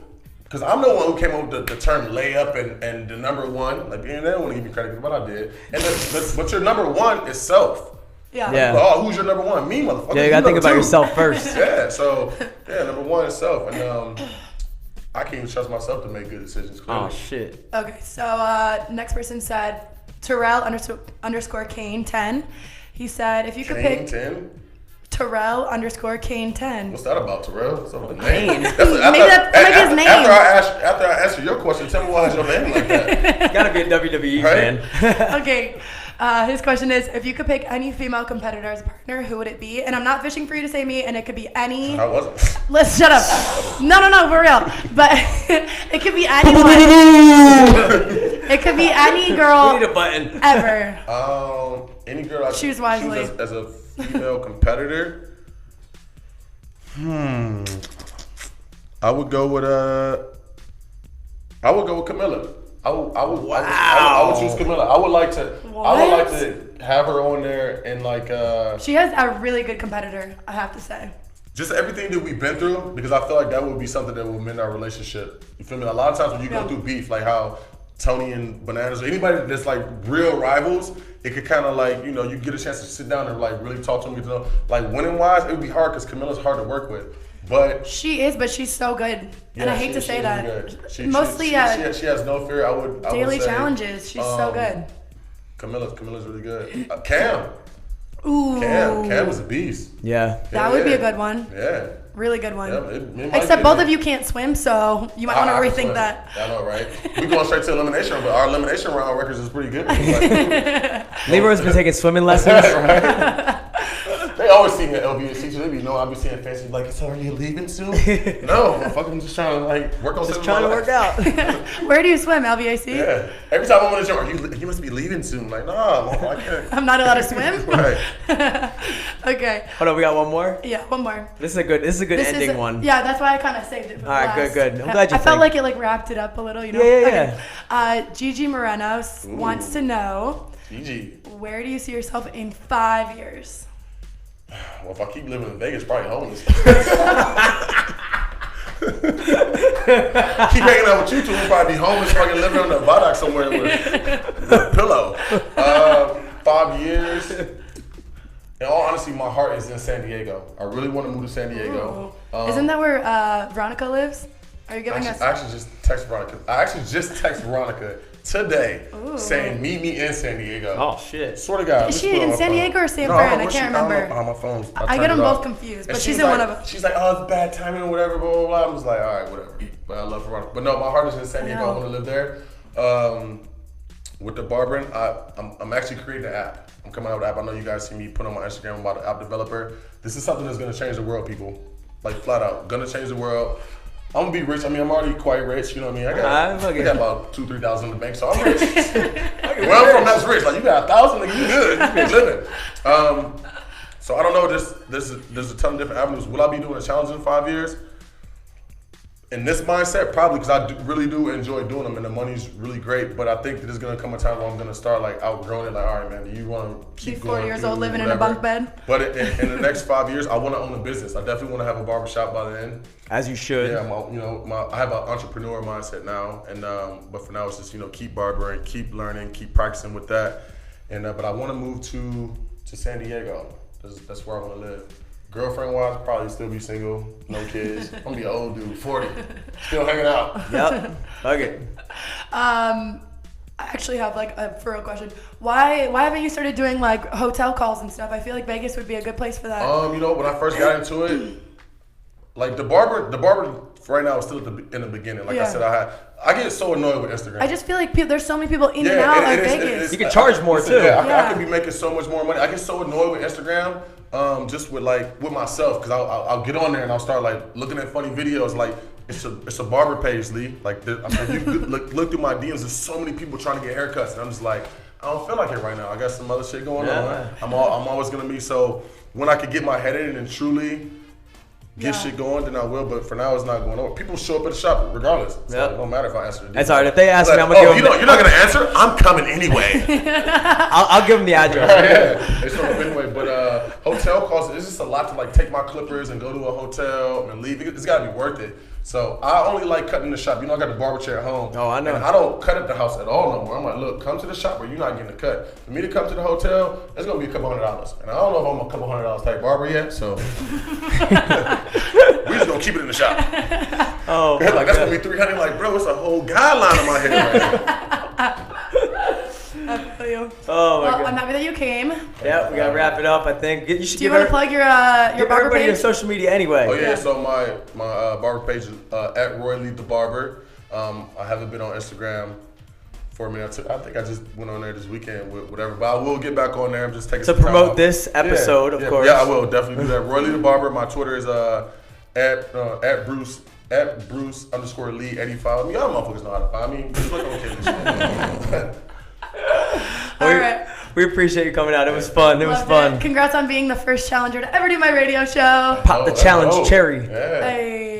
Speaker 4: because I'm the one who came up with the term layup and the number one. Like, they don't want to give me credit for what I did. But your number one is self.
Speaker 3: Yeah.
Speaker 4: Oh, who's your number one? Me, motherfucker.
Speaker 3: Yeah, you gotta think about yourself first.
Speaker 4: Yeah, so number one is self, and I can't even trust myself to make good decisions. Clearly.
Speaker 3: Oh shit.
Speaker 2: Okay, so next person said Terrell underscore Kane 10. He said if you could
Speaker 4: Kane
Speaker 2: pick
Speaker 4: 10.
Speaker 2: Terrell underscore Kane 10.
Speaker 4: What's that about, Terrell? What's up with the name?
Speaker 2: Maybe that might be his name.
Speaker 4: After I answer your question, tell me why is your name like that?
Speaker 3: You gotta be a WWE fan.
Speaker 2: Okay. His question is, if you could pick any female competitor as a partner, who would it be? And I'm not fishing for you to say me, and it could be any.
Speaker 4: I wasn't.
Speaker 2: Let's shut up. No, for real. But it could be anyone. It could be any girl
Speaker 3: We need a button.
Speaker 2: ever.
Speaker 4: Any girl I could
Speaker 2: Choose wisely.
Speaker 4: choose as a female competitor. I would go with Camilla. I would choose Camilla. I would like to have her on there and like.
Speaker 2: She has a really good competitor, I have to say.
Speaker 4: Just everything that we've been through, because I feel like that would be something that will mend our relationship. You feel me? A lot of times when you go through beef, like how Tony and Bananas, or anybody that's like real rivals, it could kind of like, you get a chance to sit down and like really talk to them. Like winning wise, it would be hard because Camilla's hard to work with. But
Speaker 2: she is, but she's so good, and I hate to say that.
Speaker 4: Really
Speaker 2: Mostly,
Speaker 4: she has no fear.
Speaker 2: Daily
Speaker 4: I would say,
Speaker 2: challenges. She's so good.
Speaker 4: Camilla's really good. Cam.
Speaker 2: Ooh.
Speaker 4: Cam is a beast.
Speaker 3: Yeah.
Speaker 2: That would be a good one.
Speaker 4: Yeah.
Speaker 2: Really good one.
Speaker 4: Yeah,
Speaker 2: Except both of you can't swim, so you might want to rethink that.
Speaker 4: I know, right? We going straight to elimination, but our elimination round records is pretty good.
Speaker 3: Leroy's been taking swimming lessons.
Speaker 4: Right? They always see me at LBSC, so they be I'll be seeing fancy like, so are you leaving soon? No, I'm just trying to like work on
Speaker 3: Just trying to work out.
Speaker 2: Where do you swim, LVAC?
Speaker 4: Yeah. Every time I'm in the gym, you must be leaving soon. Like, nah, I can't.
Speaker 2: I'm not allowed to swim?
Speaker 4: Right.
Speaker 2: Okay.
Speaker 3: Hold on, we got one more?
Speaker 2: Yeah, one more.
Speaker 3: This is a good ending one.
Speaker 2: Yeah, that's why I kind of saved it for
Speaker 3: Alright,
Speaker 2: last.
Speaker 3: good. I'm glad you
Speaker 2: I felt like it like wrapped it up a little,
Speaker 3: Yeah.
Speaker 2: Okay. Gigi Moreno wants to know,
Speaker 4: Gigi.
Speaker 2: where do you see yourself in 5 years?
Speaker 4: Well, if I keep living in Vegas, probably homeless. Keep hanging out with you two, we'll probably be homeless, fucking living on the Viaduct somewhere with a pillow. 5 years. In all honesty, my heart is in San Diego. I really want to move to San Diego.
Speaker 2: Isn't that where Veronica lives? Are you giving us?
Speaker 4: I actually just text Veronica today saying meet me in San Diego.
Speaker 3: Oh shit.
Speaker 4: Swear to God.
Speaker 2: Is she in San Diego or San Fran? I can't remember.
Speaker 4: On my phone.
Speaker 2: I get them both confused, but she's in one of them.
Speaker 4: She's like, oh, it's bad timing or whatever, blah, blah, blah. I'm just like, all right, whatever. But I love Veronica. But no, my heart is in San Diego. I want to live there. With the barbering, I'm actually creating an app. I'm coming out with an app. I know you guys see me put on my Instagram about an app developer. This is something that's going to change the world, people. Like, flat out. Going to change the world. I'm going to be rich. I mean, I'm already quite rich. You know what I mean? I got about 2,000-3,000 in the bank, so I'm rich. Where I'm from, that's rich. Like, you got 1,000, like, you good. You been living. So, I don't know. There's a ton of different avenues. Will I be doing a challenge in 5 years? In this mindset, probably, because I really do enjoy doing them, and the money's really great. But I think that there's gonna come a time where I'm gonna start like outgrowing it. Like, all right, man, do you want to keep going?
Speaker 2: 40 years old, living in a bunk bed.
Speaker 4: But in the next 5 years, I want to own a business. I definitely want to have a barbershop by the end.
Speaker 3: As you should.
Speaker 4: Yeah, I have an entrepreneur mindset now, and but for now it's just keep barbering, keep learning, keep practicing with that, and but I want to move to San Diego. That's where I want to live. Girlfriend wise, probably still be single, no kids. I'm gonna be an old dude, 40, still hanging out.
Speaker 3: Yep. Okay.
Speaker 2: I actually have like a for real question. Why haven't you started doing like hotel calls and stuff? I feel like Vegas would be a good place for that.
Speaker 4: When I first got into it, like the barber right now is still in the beginning. Like I said, I get so annoyed with Instagram.
Speaker 2: I just feel like there's so many people in and out of Vegas.
Speaker 3: You can charge more too.
Speaker 4: I could be making so much more money. I get so annoyed with Instagram. Just with myself, because I'll get on there and I'll start like looking at funny videos. Like it's a barber page, Lee. Like if you look through my DMs, there's so many people trying to get haircuts, and I'm just like, I don't feel like it right now. I got some other shit going on. I'm always gonna be so. When I could get my head in and truly get shit going, then I will. But for now, it's not going on. People show up at the shop regardless. So it don't matter if I answer.
Speaker 3: That's alright. If they ask me, I'm gonna give them.
Speaker 4: You're not gonna answer. I'm coming anyway.
Speaker 3: I'll give them the address.
Speaker 4: Yeah, they show up anyway. But hotel costs. It's just a lot to like take my clippers and go to a hotel and leave. It's gotta be worth it. So I only like cutting in the shop. You know, I got the barber chair at home.
Speaker 3: Oh, I know.
Speaker 4: And I don't cut at the house at all no more. I'm like, look, come to the shop where you're not getting a cut. For me to come to the hotel, it's gonna be a couple $100. And I don't know if I'm a couple $100 type barber yet. So we just gonna keep it in the shop.
Speaker 3: Oh,
Speaker 4: like that's gonna be $300. Like, bro, it's a whole guideline in my head right now.
Speaker 2: I feel you.
Speaker 3: Oh my God.
Speaker 2: I'm happy that you came.
Speaker 3: Yeah, we gotta wrap it up. I think you should
Speaker 2: Do you want to plug your
Speaker 3: give
Speaker 2: barber
Speaker 3: everybody
Speaker 2: page?
Speaker 3: your social media anyway.
Speaker 4: Oh yeah, so my barber page is at Roy Lee the Barber. I haven't been on Instagram for a minute. I think I just went on there this weekend with whatever, but I will get back on there. I'm just taking
Speaker 3: To
Speaker 4: some time
Speaker 3: promote
Speaker 4: off.
Speaker 3: this episode, of course.
Speaker 4: Yeah, I will definitely do that. Roy Lee the Barber. My Twitter is at Bruce _Lee 85. I mean, y'all motherfuckers know how to find me. Just look on Kickin.
Speaker 2: All right.
Speaker 3: We appreciate you coming out. It was fun. It was fun.
Speaker 2: Congrats on being the first challenger to ever do my radio show.
Speaker 3: Pop the challenge cherry.
Speaker 4: Yeah.
Speaker 2: Hey.